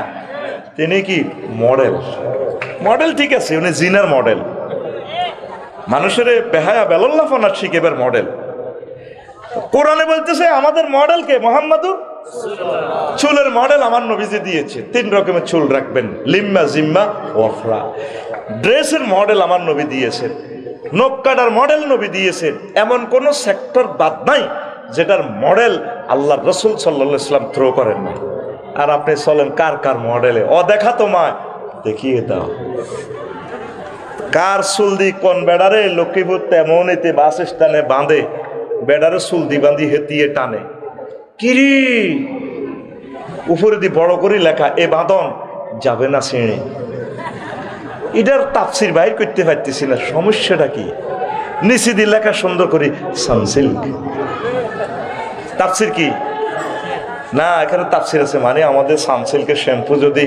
তিনি কি মডেল? মডেল ঠিক আছে, উনি জিনার মডেল, মানুষের বেহায়া বেলল্লাফানা শিখেবার মডেল। কোরআনে বলতেছে আমাদের মডেলকে মুহাম্মাদুর, চুলের মডেল আমার নবীজি দিয়েছে, 3 রকমের চুল রাখবেন, লিম্মা, জিম্মা, ওয়াফরা। ড্রেসের মডেল আমার নবী দিয়েছেন, নখ কাটার মডেল নবী দিয়েছেন। এমন কোন সেক্টর বাদ নাই যেটার মডেল আল্লাহর রাসূল সাল্লাল্লাহু আলাইহি ওয়াসাল্লাম থ্রো করেন না। আর আপনি চলেন কার কার মডেলে? দেখা তোমায় দেখিয়ে দাও। কার চুল দি কোন বেড়ারে লক্ষ্মীপুর তেমন এতে বাস স্ট্যান্ডে বাঁধে, বেড়ারে চুল দি বাঁধি হেতিয়ে টানে, কিরি উপরে দি বড় করে লেখা এ বাঁধন যাবে না ছিঁড়ে। এটার তাফসির বাইর করতে পারতেছি না, সমস্যাটা কি? নিচে দিয়ে লেখা সুন্দর করে সানসিল্ক, তাফসির কি না? এখানে তাফসির আছে, মানে আমাদের সানসিল্কের শ্যাম্পু যদি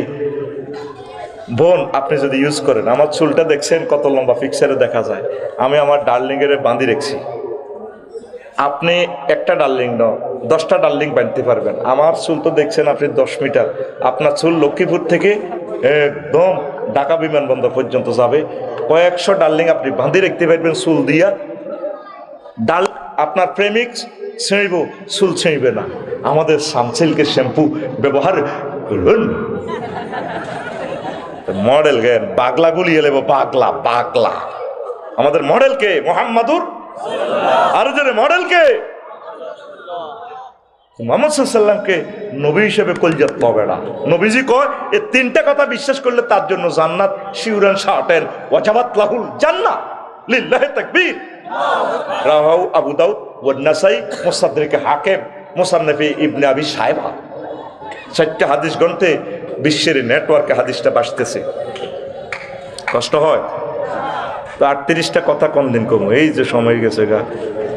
বোন আপনি যদি ইউজ করেন, আমার চুলটা দেখছেন কত লম্বা, ফিক্সারে দেখা যায়, আমি আমার ডার্লিং এর বাঁধি রেখেছি। আপনি একটা ডার্লিং নাও, 10টা ডার্লিং বাঁধতে পারবেন। আমার চুল তো দেখছেন আপনি 10 মিটার, আপনার চুল লক্ষ্মীপুর থেকে একদম ঢাকা বিমানবন্দর পর্যন্ত যাবে, কয়েকশো ডার্লিং আপনি বাঁধি রাখতে পারবেন চুল দিয়া। আপনার প্রেমিক ছিঁড়ব, চুল ছিঁড়বে না। আমাদের সানসিল্কের শ্যাম্পু ব্যবহার করুন। মডেল জ্ঞান পাগলা গুলিয়ে নেব, পাগলা পাগলা। আমাদের মডেলকে মুহাম্মাদুর, আরো জোরে মডেলকে মুহাম্মদ সাল্লাল্লাহু আলাইহি সাল্লামকে নবী হিসেবে কলজাত পাবে না। নবীজি কয় এই 3টা কথা বিশ্বাস করলে তার জন্য জান্নাত শিউরান শার্টের, ওয়াজাবাত লাহুল জান্নাহ, লিল্লাহি তাকবীর। রাওয়াহু আবু দাউদ ওয়া নাসাই, মুসাদ্দিক হাকিম, মুসান্নাফি ইবনে আবি শায়বা। 4টা হাদিস গ্রন্থে বিশ্বের নেটওয়ার্কে হাদিসটা বাসতেছে। কষ্ট হয় তো 38টা কথা কোন দিন কম, এই যে সময় গেছে গা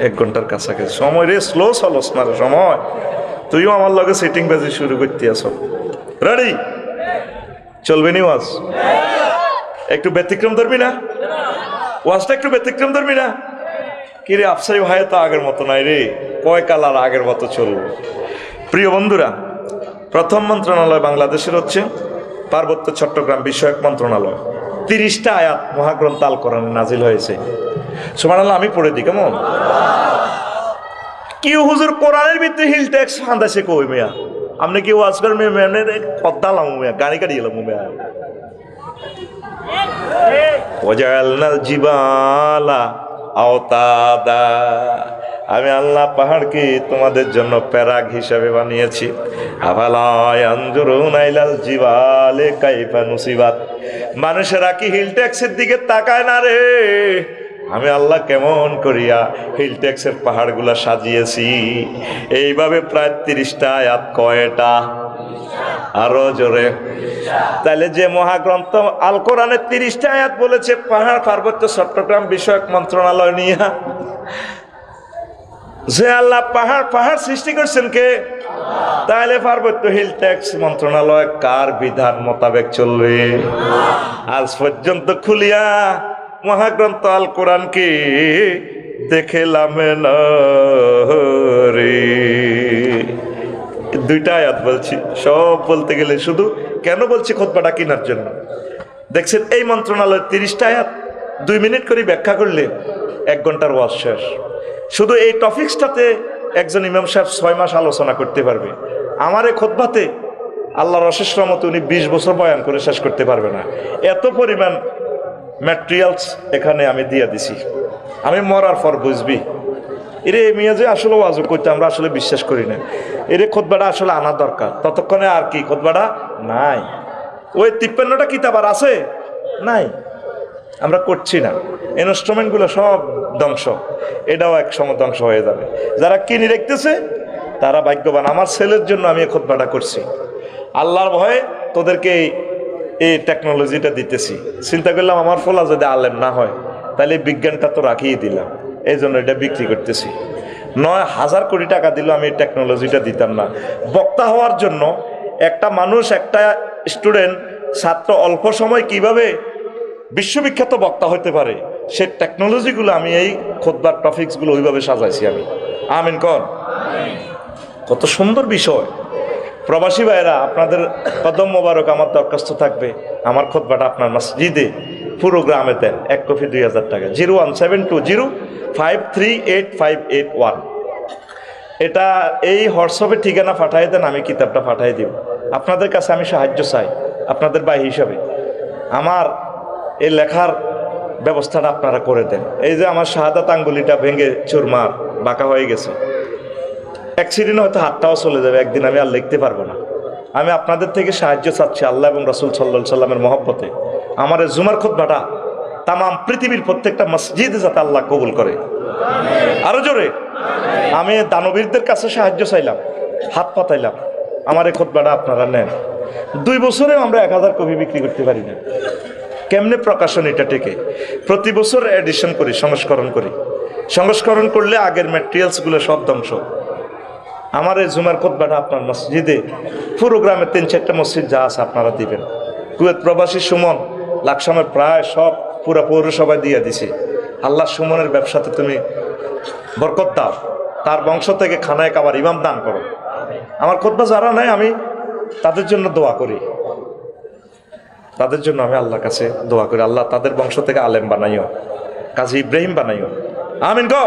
1 ঘন্টার কাছাকাছি সময় রে, স্লো চলস না রে সময়। তুইও আমার লগে সিটিং বাজি শুরু করতে আস, রেডি? চলবে নি ওয়াজ? একটু ব্যতিক্রম ধরবি না? ওয়াজটা একটু ব্যতিক্রম ধরবি না? কি রে আফসারি ভাই তো আগের মতো নাই রে, কয় কালার আগের মতো চলবে। প্রিয় বন্ধুরা, প্রথম মন্ত্রণালয় বাংলাদেশের হচ্ছে পার্বত্য চট্টগ্রাম বিষয়ক মন্ত্রণালয়। 30টা আয়াত মহাগ্রন্থ আল কোরআনে নাজিল হয়েছে। সুবহানাল্লাহ, আমি পড়ে দিই কেমন? কি হুজুর কোরআনের ভিতরে হিল ট্যাক্স ফান্দাছে কই মিয়া? আপনি কি ওয়াজ করেন মেয়ের কদ্দালাম মিয়া, গাড়ি গাড়ি এলাম মিয়া। ওয়াজালনাল জিবালা আওতাদা, আমি আল্লাহ পাহাড়কে তোমাদের জন্য প্যারাগ হিসাবে বানিয়েছি। আফালা ইয়ানজুরুনা ইলাল জিবালি কাইফা নুসিবাত, মানুষেরা কি হিল ট্যাক্সের দিকে তাকায় না রে? আমি আল্লাহ কেমন করিয়া হিল ট্যাক্সের পাহাড়গুলা সাজিয়েছি। এইভাবে প্রায় 30টা আয়াত। কয়টা? আরো জোরে। তাহলে যে মহাগ্রন্থ আল কোরআনে 30টা আয়াত বলেছে পাহাড় পার্বত্য চট্টগ্রাম বিষয়ক মন্ত্রণালয় নিয়ে, যে আল্লাহ পাহাড় পাহাড় সৃষ্টি করছেন কে? তাহলে পার্বত্য হিল ট্যাক্স মন্ত্রণালয় কার বিধান মোতাবেক চলবে? আজ পর্যন্ত খুলিয়া মহাগ্রন্থ আল কোরআনকে দেখেলাম না রে। দুইটা আয়াত বলছি, সব বলতে গেলে শুধু কেন বলছি খুতবাটা কেনার জন্য। দেখছেন এই মন্ত্রণালয়ের 30টা আয়াত 2 মিনিট করে ব্যাখ্যা করলে 1 ঘন্টার ওয়াজ শেষ। শুধু এই টপিক্সটাতে একজন ইমাম সাহেব 6 মাস আলোচনা করতে পারবে। আমার এই খুতবাতে আল্লাহর অশেষ রহমতে উনি 20 বছর বয়ান করে শেষ করতে পারবে না। এত পরিমাণ ম্যাটেরিয়ালস এখানে আমি দিয়ে দিছি। আমি মরার পর বুঝবি এরে মিয়া যে আসলে ওয়াজ করতে আমরা আসলে বিশ্বাস করি না, এরে খুতবাটা আসলে আনা দরকার। ততক্ষণে আর কি খুতবাটা নাই, ওই 53টা কিতাব আর আছে নাই, আমরা করছি না। ইনস্ট্রুমেন্টগুলো সব ধ্বংস, এটাও এক সময় ধ্বংস হয়ে যাবে। যারা কিনে রেখতেছে তারা ভাগ্যবান। আমার ছেলের জন্য আমি খুতবাটা করছি, আল্লাহর ভয়ে তোদেরকে এই টেকনোলজিটা দিতেছি। চিন্তা করলাম আমার ফলা যদি আলেম না হয় তাহলে বিজ্ঞানটা তো রাখিয়ে দিলাম, এই জন্য এটা বিক্রি করতেছি। 9,000 কোটি টাকা দিলেও আমি এই টেকনোলজিটা দিতাম না। বক্তা হওয়ার জন্য একটা মানুষ, একটা স্টুডেন্ট, ছাত্র অল্প সময় কিভাবে বিশ্ববিখ্যাত বক্তা হতে পারে সে টেকনোলজিগুলো আমি এই খুতবার টপিকসগুলো ওইভাবে সাজাইছি আমি। আমিন কর। কত সুন্দর বিষয়। প্রবাসী ভাইয়েরা, আপনাদের কদম মোবারক আমার দরখাস্ত থাকবে, আমার খুতবাটা আপনার মসজিদে পুরো গ্রামে দেন। 1 কপি 2000 টাকা। 01720538581। এটা এই হোয়াটসঅ্যাপে ঠিকানা পাঠিয়ে দেন, আমি কিতাবটা পাঠিয়ে দিব। আপনাদের কাছে আমি সাহায্য চাই আপনাদের ভাই হিসাবে। আমার এই লেখার ব্যবস্থাটা আপনারা করে দেন। এই যে আমার শাহাদাত আঙ্গুলিটা ভেঙে চুরমার বাঁকা হয়ে গেছে, অ্যাক্সিডেন্ট হয়তো হাতটাও চলে যাবে একদিন, আমি আর লিখতে পারবো না। আমি আপনাদের থেকে সাহায্য চাচ্ছি আল্লাহ এবং রাসূল সাল্লাল্লাহু আলাইহি সাল্লামের মহব্বতে। আমার এই জুমার খুতবাটা তাম পৃথিবীর প্রত্যেকটা মসজিদে যাতে আল্লাহ কবুল করে। আরো জোরে আমি দানবীরদের কাছে সাহায্য চাইলাম, হাত পাতাইলাম, আমার এই খুতবাটা আপনারা নেন। 2 বছরে আমরা 1000 কপি বিক্রি করতে পারি না। কেমনে প্রকাশন এটা টেকে? প্রতি বছর এডিশন করি, সংস্করণ করি। সংস্করণ করলে আগের ম্যাটেরিয়ালসগুলো সব ধ্বংস। আমার এই জুমার খুতবাটা আপনার মসজিদে পুরো গ্রামের 3-4টা মসজিদ যা আছে আপনারা দিবেন। কুয়েত প্রবাসী সুমন লাকসামের প্রায় সব পুরা পৌরসভায় দিয়ে দিছে। আল্লাহ সুমনের ব্যবসাতে তুমি বরকত দাও, তার বংশ থেকে খানায় কাবার ইমাম দান করো। আমার খুতবা যারা নাই আমি তাদের জন্য দোয়া করি, তাদের জন্য আমি আল্লাহর কাছে দোয়া করি, আল্লাহ তাদের বংশ থেকে আলেম বানাইও, কাজী ইব্রাহিম বানাইও। আমিন গো।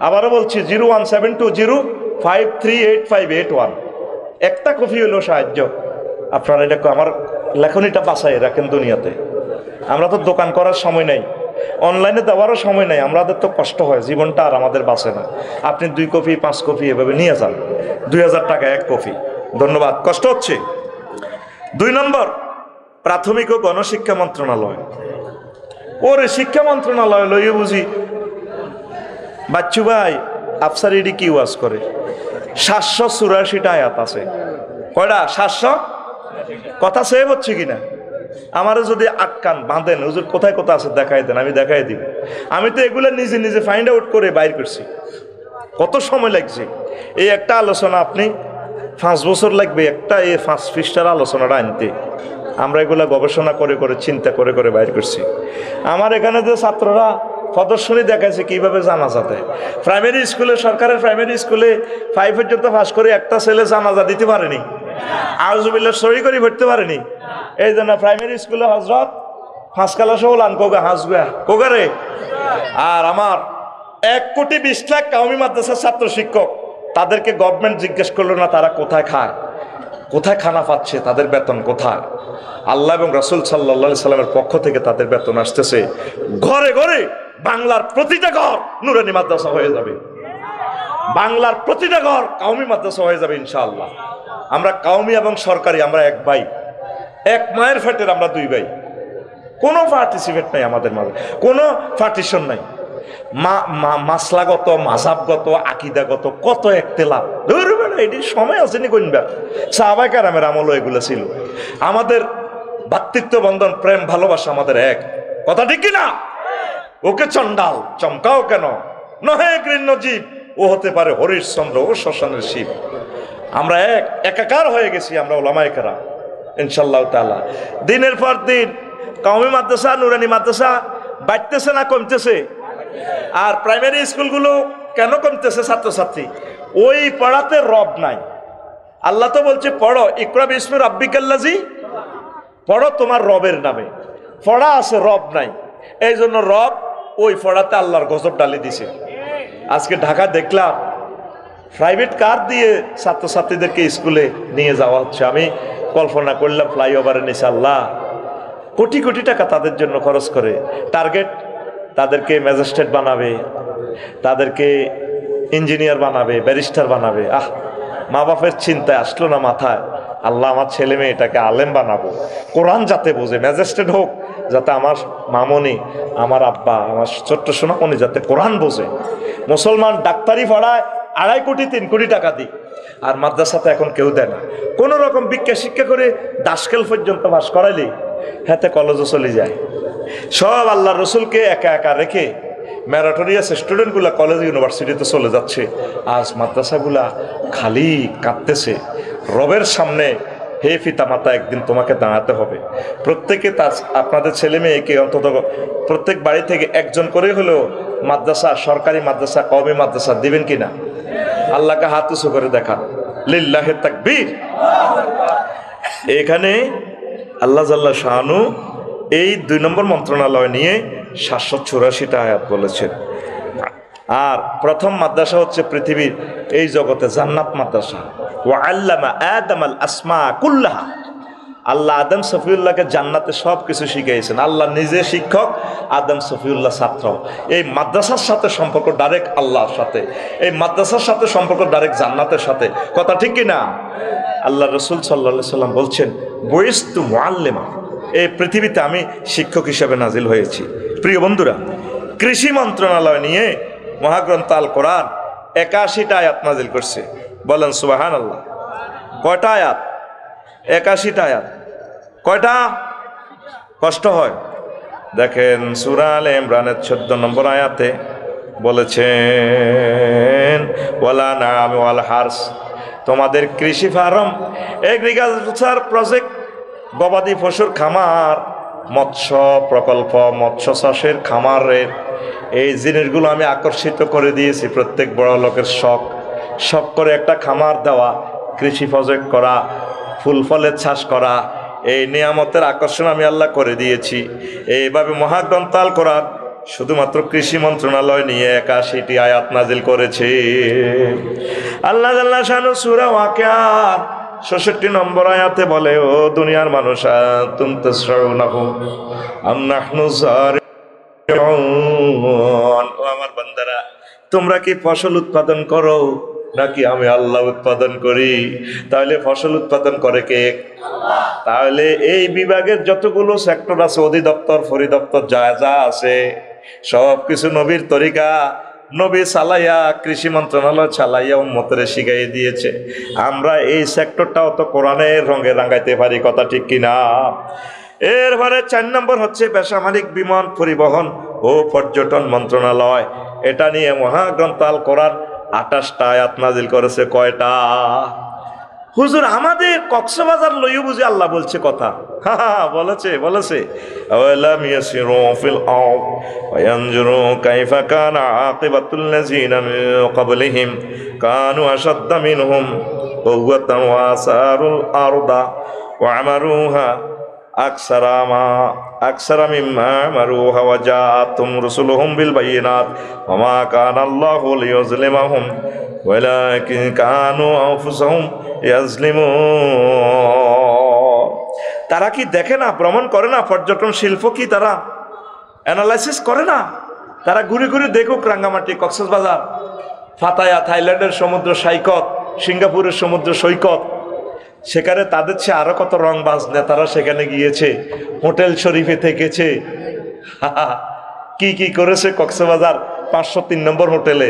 আবারও বলছি 01720538581। একটা কপি হলো সাহায্য। আপনারা এটা আমার লেখনীটা বাঁচাই রাখেন দুনিয়াতে। আমরা তো দোকান করার সময় নেই, অনলাইনে দেওয়ারও সময় নেই, আমাদের তো কষ্ট হয়, জীবনটা আর আমাদের বাঁচে না। আপনি 2 কপি 5 কপি এভাবে নিয়ে যান, 2000 টাকা 1 কপি। ধন্যবাদ। কষ্ট হচ্ছে। 2 নম্বর, প্রাথমিক ও গণশিক্ষা মন্ত্রণালয়। ওরে শিক্ষা মন্ত্রণালয় লইয়ে বুঝি বাচ্চু ভাই আফসার ইডি কি ওয়াজ করে? 784টা আয়াত আছে। কয়টা? 700। কথা সেভ হচ্ছে কিনা? আমারও যদি আটকান বাঁধেন, হুজুর কোথায় কোথায় আছে দেখাই দেন, আমি দেখাই দিব। আমি তো এগুলো নিজে নিজে ফাইন্ড আউট করে বাইর করছি। কত সময় লাগছে এই একটা আলোচনা? আপনি 5 বছর লাগবে একটা এই 5 পৃষ্ঠার আলোচনাটা আনতে। আমরা এগুলা গবেষণা করে করে চিন্তা করে করে বাইর করছি। আমার এখানে যে ছাত্ররা প্রদর্শনী দেখাইছে কিভাবে জানাজা দেয়। প্রাইমারি স্কুলে, সরকারের প্রাইমারি স্কুলে 5 পর্যন্ত পাস করে একটা ছেলে জানাজা দিতে পারেনি, আউযুবিল্লাহ সহি করে ভরতে পারেনি। এই জন্য প্রাইমারি স্কুলে হজরত 5 ক্লাস হলান কোগা হাসগুয়া কোগারে। আর আমার 1,20,00,000 কাউমি মাদ্রাসার ছাত্র শিক্ষক, তাদেরকে গভর্নমেন্ট জিজ্ঞেস করলো না তারা কোথায় খায়, কোথায় খানা পাচ্ছে, তাদের বেতন কোথায়? আল্লাহ এবং রাসূল সাল্লাল্লাহু আলাইহি সাল্লামের পক্ষ থেকে তাদের বেতন আসতেছে। ঘরে ঘরে বাংলার প্রতিটা ঘর নুরানি মাদ্রাসা হয়ে যাবে, বাংলার প্রতিটা ঘর কাউমি মাদ্রাসা হয়ে যাবে ইনশাআল্লাহ। আমরা কাউমি এবং সরকারি, আমরা এক ভাই, এক মায়ের ফ্যাটের আমরা 2 ভাই। কোনো পার্টিসিপেট নাই আমাদের মাঝে, কোনো পার্টিশন নাই। মাসলাগত, মাযহাবগত, আকীদাগত কত একতেলাপ, ধরবেন এটি সময় আসেনি কইবা। সাহাবায়ে কেরামের আমল এগুলো ছিল। আমাদের ভাতৃত্ব বন্ধন, প্রেম, ভালোবাসা আমাদের এক। কথা ঠিক কি না? ওকে চন্ডাল চমকাও কেন? নহে গৃহ্য জীব ও হতে পারে হরিশ্চন্দ্র, ও শ্মশানের শিব। আমরা একাকার হয়ে গেছি আমরা ওলামায়ে কেরাম ইনশাআল্লাহ তাআলা। দিনের পর দিন কওমি মাদ্রাসা, নুরানি মাদ্রাসা বাড়তেছে না কমতেছে? আর প্রাইমারি স্কুলগুলো কেন কমতেছে? ছাত্রছাত্রী ওই পড়াতে রব নাই। আল্লাহ তো বলছে পড়ো, ইকরা বিসমি রাব্বিকাল্লাযী, পড়ো তোমার রবের নামে। পড়া আছে, রব নাই। এই জন্য রব ওই পড়াতে আল্লাহর গজব ডালি দিছে। আজকে ঢাকা দেখলাম প্রাইভেট কার দিয়ে ছাত্রছাত্রীদেরকে স্কুলে নিয়ে যাওয়া হচ্ছে। আমি কল্পনা করলাম ফ্লাইওভারের নিচে আল্লাহ কোটি কোটি টাকা তাদের জন্য খরচ করে। টার্গেট তাদেরকে ম্যাজিস্ট্রেট বানাবে, তাদেরকে ইঞ্জিনিয়ার বানাবে, ব্যারিস্টার বানাবে। মা বাপের চিন্তায় আসলো না মাথায়, আল্লাহ আমার ছেলে মেয়েটাকে আলেম বানাবো, কোরআন যাতে বোঝে, ম্যাজিস্ট্রেট হোক যাতে আমার মামনি, আমার আব্বা, আমার ছোট্ট সোনামণি যাতে কোরআন বোঝে। মুসলমান ডাক্তারি পড়ায় 2.5 কোটি 3 কোটি টাকা দিই, আর মাদ্রাসাতে এখন কেউ দেয় না। কোনো রকম ভিক্ষা শিক্ষা করে দাসকেল পর্যন্ত পাস করাইলে হাতে কলেজও চলে যায়। সব আল্লাহ রসুলকে একা একা রেখে ম্যারাটোরিয়াস স্টুডেন্টগুলা কলেজ ইউনিভার্সিটিতে চলে যাচ্ছে। আজ মাদ্রাসাগুলা খালি কাঁদতেছে। রবের সামনে হে পিতা মাতা, একদিন তোমাকে দাঁড়াতে হবে। প্রত্যেকে আপনাদের ছেলে মেয়েকে অন্তত প্রত্যেক বাড়ি থেকে একজন করে হলেও মাদ্রাসা, সরকারি মাদ্রাসা, কওমি মাদ্রাসা দিবেন কিনা? আল্লাহকে হাত উঁচু করে দেখান, লিল্লাহে তাকবীর। এখানে আল্লাহ জাল্লা শাআনু এই 2 নম্বর মন্ত্রণালয় নিয়ে 784টা আয়াত বলেছেন। আর প্রথম মাদ্রাসা হচ্ছে পৃথিবীর এই জগতে জান্নাত মাদ্রাসা। ওয়া আল্লামা আদম আল আসমা কুল্লাহা, আল্লাহ আদম সফিউল্লাহকে জান্নাতে সব কিছু শিখিয়েছেন। আল্লাহ নিজে শিক্ষক, আদম সফিউল্লাহ ছাত্র। এই মাদ্রাসার সাথে সম্পর্ক ডাইরেক্ট আল্লাহর সাথে, এই মাদ্রাসার সাথে সম্পর্ক ডাইরেক্ট জান্নাতের সাথে। কথা ঠিক কিনা? আল্লাহ রসুল সাল্লাল্লাহু আলাইহি সাল্লাম বলছেন বুইস্তু মুআল্লিমা, এই পৃথিবীতে আমি শিক্ষক হিসেবে নাজিল হয়েছি। প্রিয় বন্ধুরা, কৃষি মন্ত্রণালয় নিয়ে মহাগ্রন্থ আল কোরআন 81টা আয়াত নাজিল করছে। বলেন সুবহানাল্লাহ। কয়টা আয়াত? 81টা আয়াত। কয়টা? কষ্ট হয়। দেখেন সূরা আলে ইমরানের 14 নম্বর আয়াতে বলেছেন ওয়ালা নাম ওয়াল হারস, তোমাদের কৃষি ফার্ম, এগ্রিকালচার প্রজেক্ট, গবাদি পশুর খামার, মৎস্য প্রকল্প, মৎস্য চাষের খামারের এই জিনিসগুলো আমি আকর্ষিত করে দিয়েছি। প্রত্যেক বড় লোকের শখ করে একটা খামার দেওয়া, কৃষি প্রজেক্ট করা, ফুল ফলের চাষ করা, এই নিয়ামতের আকর্ষণ আমি আল্লাহ করে দিয়েছি। এইভাবে মহাগ্রন্থ আল কোরআন শুধুমাত্র কৃষি মন্ত্রণালয় নিয়ে 81টি আয়াত নাজিল করেছে। আল্লাহ জাল্লা শানু সূরা ওয়াকিয়ার 66 নম্বর আয়াতে বলে, ও দুনিয়ার মানুষ, আনতুম তাসরাউনাহু আম নাহনু যারিউন, ও আমার বান্দারা, তোমরা কি ফসল উৎপাদন করো নাকি আমি আল্লাহ উৎপাদন করি? তাহলে ফসল উৎপাদন করে কে? তাহলে এই বিভাগের যতগুলো সেক্টর আছে, অধিদপ্তর, পরিদপ্তর, যা যা আছে সব কিছু নবীর তরিকা, নবী চালাইয়া, কৃষি মন্ত্রণালয় চালাইয়া উম্মতের শিখাই দিয়েছে। আমরা এই সেক্টরটাও তো কোরআনের রঙে রাঙাইতে পারি। কথা ঠিক কিনা? এরপরে 4 নম্বর হচ্ছে বেসামরিক বিমান পরিবহন ও পর্যটন মন্ত্রণালয়। এটা নিয়ে মহাগ্রন্থ আল কোরআন 28টা আয়াত নাজিল করেছে। কয়টা? হুজুর আমাদের কক্সবাজার লইও বুঝি আল্লাহ বলছে কথা? বলেছে আওয়ালাম ইয়াসিরু ফিল আরদ ওয়ায়ানজুরু কাইফা কানা আকিবাতুল লাযিনা মিন ক্বাবলিহিম কানু আশাদ্দা মিনহুম কুওয়াতান ওয়া আসারুল আরদা ওয়া আমারুহা আকসারা মিম্মা আমারুহা ওয়া জাআতুম রাসূলুহুম বিল বায়িনাত ওয়া মা কানা আল্লাহু লিইয়ুযলিমাহুম ওয়ালাকিন কানু আনফুসাহুম ইয়াজলিমুন। তারা কি দেখে না, ভ্রমণ করে না? পর্যটন শিল্প কি তারা অ্যানালাইসিস করে না? তারা ঘুরে ঘুরে দেখুক রাঙ্গামাটি, কক্সবাজার, পাতায়া, থাইল্যান্ডের সমুদ্র সৈকত, সিঙ্গাপুরের সমুদ্র সৈকত। সেখানে তাদের চেয়ে আরো কত রংবাজ নেতারা সেখানে গিয়েছে, হোটেল শরীফে থেকেছে। কি করেছে কক্সবাজার 503 নম্বর হোটেলে,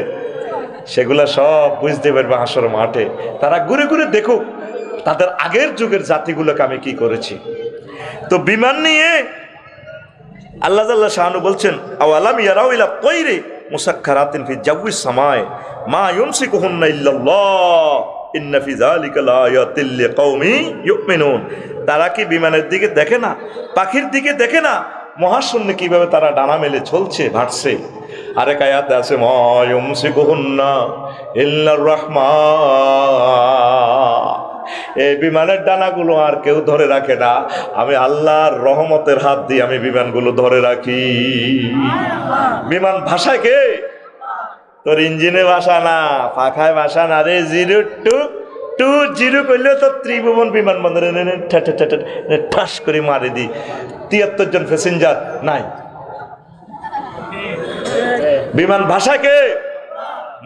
সেগুলা সব বুঝতে পারবে হাসর মাঠে। তারা ঘুরে ঘুরে দেখুক তাদের আগের যুগের জাতিগুলোকে আমি কি করেছি। তো বিমান নিয়ে আল্লাহ জাল্লা শাআনু বলছেন আওয়ালাম ইয়ারাউ ইলা তায়রি মুসাখখারাতিন ফি জাওয়িস সামায় মা ইউমসিকুহুন্না ইল্লাল্লাহ ইন্না ফি যালিকা লাআয়াতিল লিকাওমি ইউমিনুন। তারা কি বিমানের দিকে দেখে না, পাখির দিকে দেখে না, মহাশূন্যে কিভাবে তারা ডানা মেলে চলছে, ভাসছে? আরেক আয়াতে আছে মা ইউমসিকুহুন্না ইল্লার রাহমান। এই বিমানের ডানাগুলো আর কেউ ধরে রাখে না, আমি আল্লাহর রহমতের হাত দিয়ে আমি বিমানগুলো ধরে রাখি। বিমান ভাষায় কে? তোর ইঞ্জিনে ভাষা না, পাখায় ভাষা না রে। 0-2-0 করলে তো ত্রিভুবন বিমানবন্দরে ঠাস করে মারি দি, 73 জন প্যাসেঞ্জার নাই। বিমান ভাষা কে?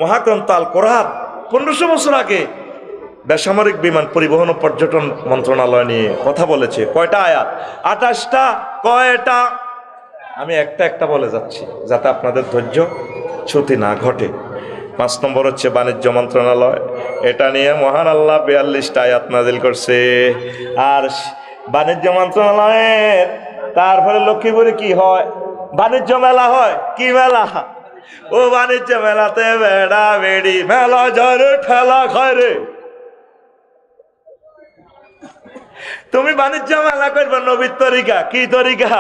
মহাগ্রন্থ আল কোরআন 1500 বছর আগে বেসামরিক বিমান পরিবহন ও পর্যটন মন্ত্রণালয় নিয়ে কথা বলেছে। কয়টা আয়াত? 28টা। কয়টা? আমি একটা একটা বলে যাচ্ছি যাতে আপনাদের ধৈর্য চ্যুতি না ঘটে। 5 নম্বর হচ্ছে বাণিজ্য মন্ত্রণালয়। এটা নিয়ে মহান আল্লাহ 42টা আয়াত নাজিল করছে। আর বাণিজ্য মন্ত্রণালয়ের তারপরে লক্ষ্মীপুরে কি হয়? বাণিজ্য মেলা হয়। কি মেলা? ও বাণিজ্য মেলাতে বেড়া বেড়ি মেলা ঝরে ঠেলা খায় রে। তুমি বাণিজ্য মেলা করবে নবীর তরিকা। কি তরিকা?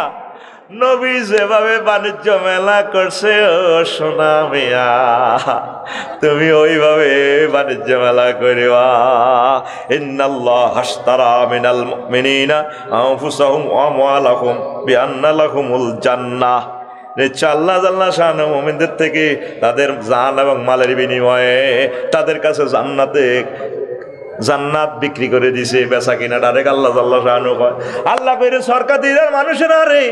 নবী যেভাবে বাণিজ্য মেলা করছে ও সোনা মিয়া, তুমি ওইভাবে বাণিজ্য মেলা করিবা। ইন্নাল্লাহ হাশতারা মিনাল মুমিনিনা আনফুসাহুম ওয়া আমওয়ালাহুম বিআন্না লাহুমুল জান্নাহ। আল্লাহ জাল্লা শাআনহু মুমিনদের থেকে তাদের জান এবং মালের বিনিময়ে তাদের কাছে জান্নাত বিক্রি করে দিছে। বেচা কিনা ডাইরেক্ট আল্লাহ জাল্লা শাআনহু কয়। আল্লাহ কইরে সরকার দিদার মানুষের আরে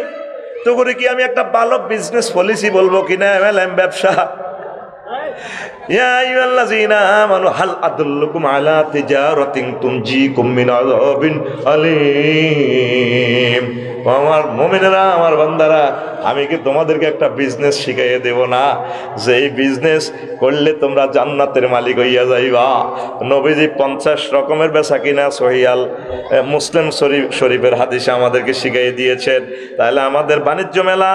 তো করে কি আমি একটা ভালো বিজনেস পলিসি বলবো কিনা, এমএলএম ব্যবসা। ইয়া আইয়ুহাল্লাযীনা আমানু হাল আদুল্লুকুম আলা তিজারাতিন তুনজিকুম মিন আযাবিন আলীম। আমার মুমিনেরা, আমার বান্দারা, আমি কি তোমাদেরকে একটা বিজনেস শিখাইয়ে দেব না যে এই বিজনেস করলে তোমরা জান্নাতের মালিক হইয়া যাইবা? নবীজি 50 রকমের বেচা কিনা সহিয়াল মুসলিম শরীফের হাদিসে আমাদেরকে শিখাইয়ে দিয়েছেন। তাহলে আমাদের বাণিজ্য মেলা,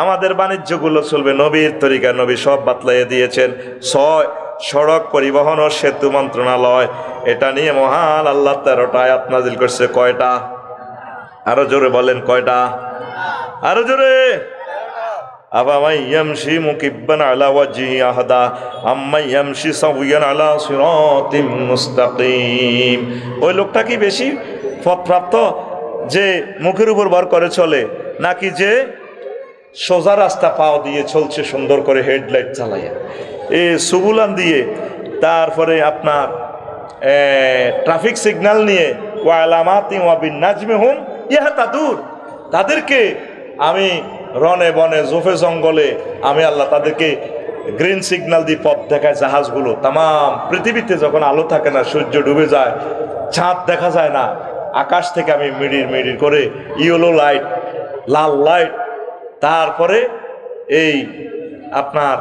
আমাদের বাণিজ্যগুলো চলবে নবীর তরিকা। নবী সব বাতলাইয়ে দিয়েছেন। 6 সড়ক পরিবহন ও সেতু মন্ত্রণালয়, এটা নিয়ে মহান আল্লাহ 13টা আয়াত নাজিল করছে। কয়টা? আরো জোরে বলেন কয়টা? আরো জোরে। আফামান ইয়ামশি মুকিব্বান আলা ওয়াজহি আহদা আম্মান ইয়ামশি সাওয়িয়ান আলা সিরাতিম মুস্তাকিম। ওই লোকটা কি বেশি পথপ্রাপ্ত যে মুখের উপর ভর করে চলে, নাকি যে সোজা রাস্তা পাও দিয়ে চলছে সুন্দর করে হেডলাইট চালাইয়া, এই সুবুলান দিয়ে, তারপরে আপনার ট্রাফিক সিগন্যাল নিয়ে ওয়া আলামাতিন ওয়া বিন নাজমি হুম ইয়াহতাদুন। তাদেরকে আমি রনে বনে জোফে জঙ্গলে আমি আল্লাহ তাদেরকে গ্রিন সিগন্যাল দিয়ে পথ দেখায়। জাহাজগুলো তাম পৃথিবীতে যখন আলো থাকে না, সূর্য ডুবে যায়, চাঁদ দেখা যায় না, আকাশ থেকে আমি মিডির মিডির করে ইয়েলো লাইট, লাল লাইট, তারপরে এই আপনার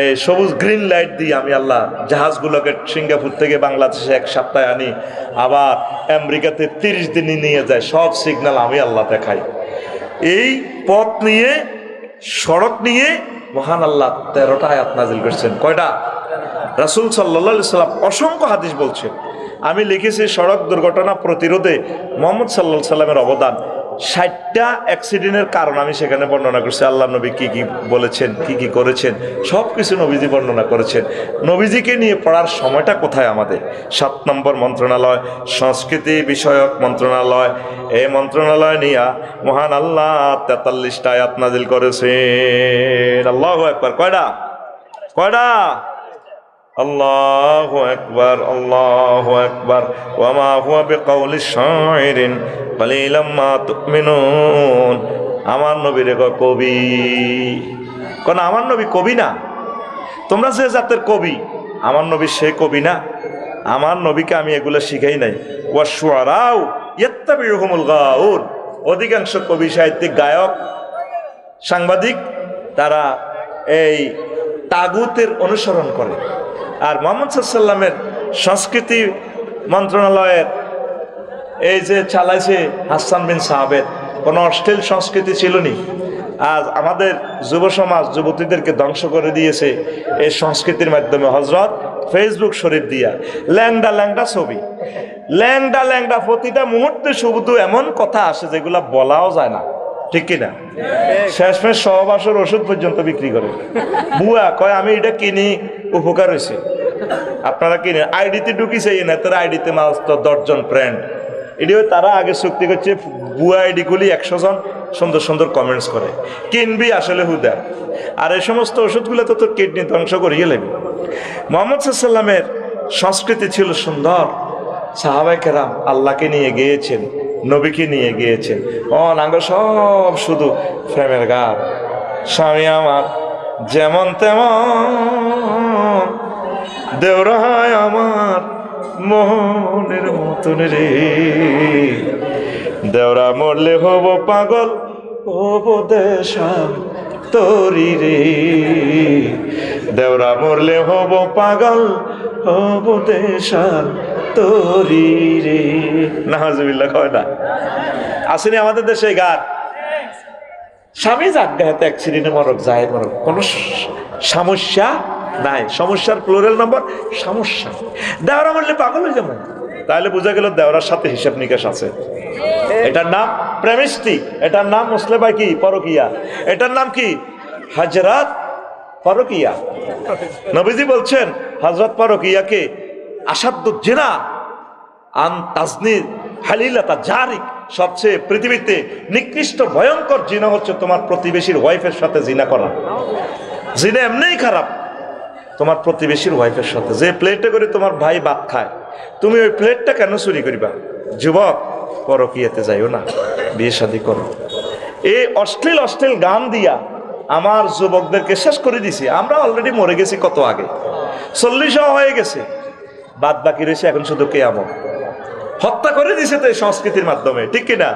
এই সবুজ গ্রিন লাইট দিয়ে আমি আল্লাহ জাহাজগুলোকে সিঙ্গাপুর থেকে বাংলাদেশে 1 সপ্তাহে আনি, আবার আমেরিকাতে 30 দিনই নিয়ে যায়। সব সিগন্যাল আমি আল্লাহ দেখাই। এই পথ নিয়ে, সড়ক নিয়ে মহান আল্লাহ 13টা আয়াত নাজিল করছেন। কয়টা? রাসূল সাল্লাল্লাহু আলাইহি সাল্লাম অসংখ্য হাদিস বলছেন। আমি লিখেছি সড়ক দুর্ঘটনা প্রতিরোধে মুহাম্মদ সাল্লাল্লাহু আলাইহি সাল্লামের অবদান। 60টা অ্যাক্সিডেন্টের কারণ আমি সেখানে বর্ণনা করছি। আল্লাহ নবী কি কি বলেছেন, কি কি করেছেন, সব কিছু নবীজি বর্ণনা করেছেন। নবীজিকে নিয়ে পড়ার সময়টা কোথায় আমাদের? 7 নম্বর মন্ত্রণালয় সংস্কৃতি বিষয়ক মন্ত্রণালয়। এই মন্ত্রণালয় নিয়ে মহান আল্লাহ 43টা আয়াত নাজিল করেছেন। আল্লাহু আকবার। কয়টা? কয়টা? আল্লাহু আকবার, আল্লাহু আকবার। ওয়া মা হুয়া বিকাউলি শাইরিন কালিলাম মা তুমিনুন। আমার নবীর কবি কোন? আমার নবী কবি না। তোমরা যে জাতের কবি, আমার নবী সে কবি না। আমার নবীকে আমি এগুলো শিখাই নাই। ওয়া শুআরাউ ইয়াত্তাবিউহুমুল গাউন। অধিকাংশ কবি, সাহিত্যিক, গায়ক, সাংবাদিক তারা এই তাগুতের অনুসরণ করে। আর মুহাম্মদ সাল্লাল্লাহু আলাইহি সাল্লামের সংস্কৃতি মন্ত্রণালয়ের এই যে চালাইছে হাসান বিন সাহাবেদ, কোনো অশ্লীল সংস্কৃতি ছিল নি? আজ আমাদের যুব সমাজ যুবতীদেরকে ধ্বংস করে দিয়েছে এই সংস্কৃতির মাধ্যমে। হজরত ফেসবুক শরীফ দিয়া ল্যাংডা ল্যাংডা ছবি, ল্যাংডা ল্যাংডা প্রতিটা মুহূর্তে শুধু এমন কথা আসে যেগুলা বলাও যায় না, ঠিক কিনা? শেষমেশ সহবাসের ওষুধ পর্যন্ত বিক্রি করে। বুয়া কয় আমি এটা কিনি, উপকার হয়েছে, আপনারা কিনে আইডিতে ঢুকিছে না, তার আইডিতে মাত্র 10 জন ফ্রেন্ড। এটিও তারা আগে চুক্তি করছে, বুয়া আইডি গুলি 100 জন সুন্দর সুন্দর কমেন্টস করে, কিনবি আসলে হুদা। আর এই সমস্ত ওষুধগুলো তো তোর কিডনি ধ্বংস করিয়ে নেবে। মোহাম্মদ সাল্লামের সংস্কৃতি ছিল সুন্দর। সাহাবায়ে কেরাম আল্লাহকে নিয়ে গিয়েছেন, নবীকে নিয়ে গিয়েছেন। নাঙ্গ সব শুধু প্রেমের গান। স্বামী আমার যেমন তেমন, দেওরায় আমার মোহনের মতন রে, দেওরা মরলে হব পাগল, হব দেশাল তোরি রে, দেওরা মরলে হব পাগল, হব দেশাল তোরি রে। নাউজুবিল্লাহ কয় না? আসেনি আমাদের দেশে গান, স্বামী জাগ্গাতে অ্যাক্সিডেন্টে মরক, যায় মরক, কোনো সমস্যা নাই। সমস্যার প্লুরাল নম্বর সমস্যা। দেওরা মরলে পাগল হয়ে যাবে, তাহলে বোঝা গেল দেওরার সাথে হিসাব নিকাশ আছে। এটার নাম প্রেমিস্টি, এটার নাম মুসলেমা কি পরকিয়া, এটার নাম কি হযরত পরকিয়া। নবীজি বলছেন হযরত পরকিয়াকে আসাদ্দু জিনা আন তাজনি হালিলাতা জারিক, সবচেয়ে পৃথিবীতে নিকৃষ্ট ভয়ঙ্কর জিনা হচ্ছে তোমার প্রতিবেশীর ওয়াইফের সাথে জিনা করা। জিনা এমনিই খারাপ, তোমার প্রতিবেশীর ওয়াইফের সাথে। যে প্লেটে করে তোমার ভাই ভাত খায়, তুমি ওই প্লেটটা কেন চুরি করিবা? যুবক, পরকিয়াতে যাইও না, বিয়ে শাদী করো। এই অশ্লীল অশ্লীল গান দিয়া আমার যুবকদেরকে শেষ করে দিছি। আমরা অলরেডি মরে গেছি কত আগে, 40 হয়ে গেছে, বাদ বাকি রয়েছে এখন শুধু কিয়ামত। হত্যা করে দিছে তো এই সংস্কৃতির মাধ্যমে, ঠিক কিনা?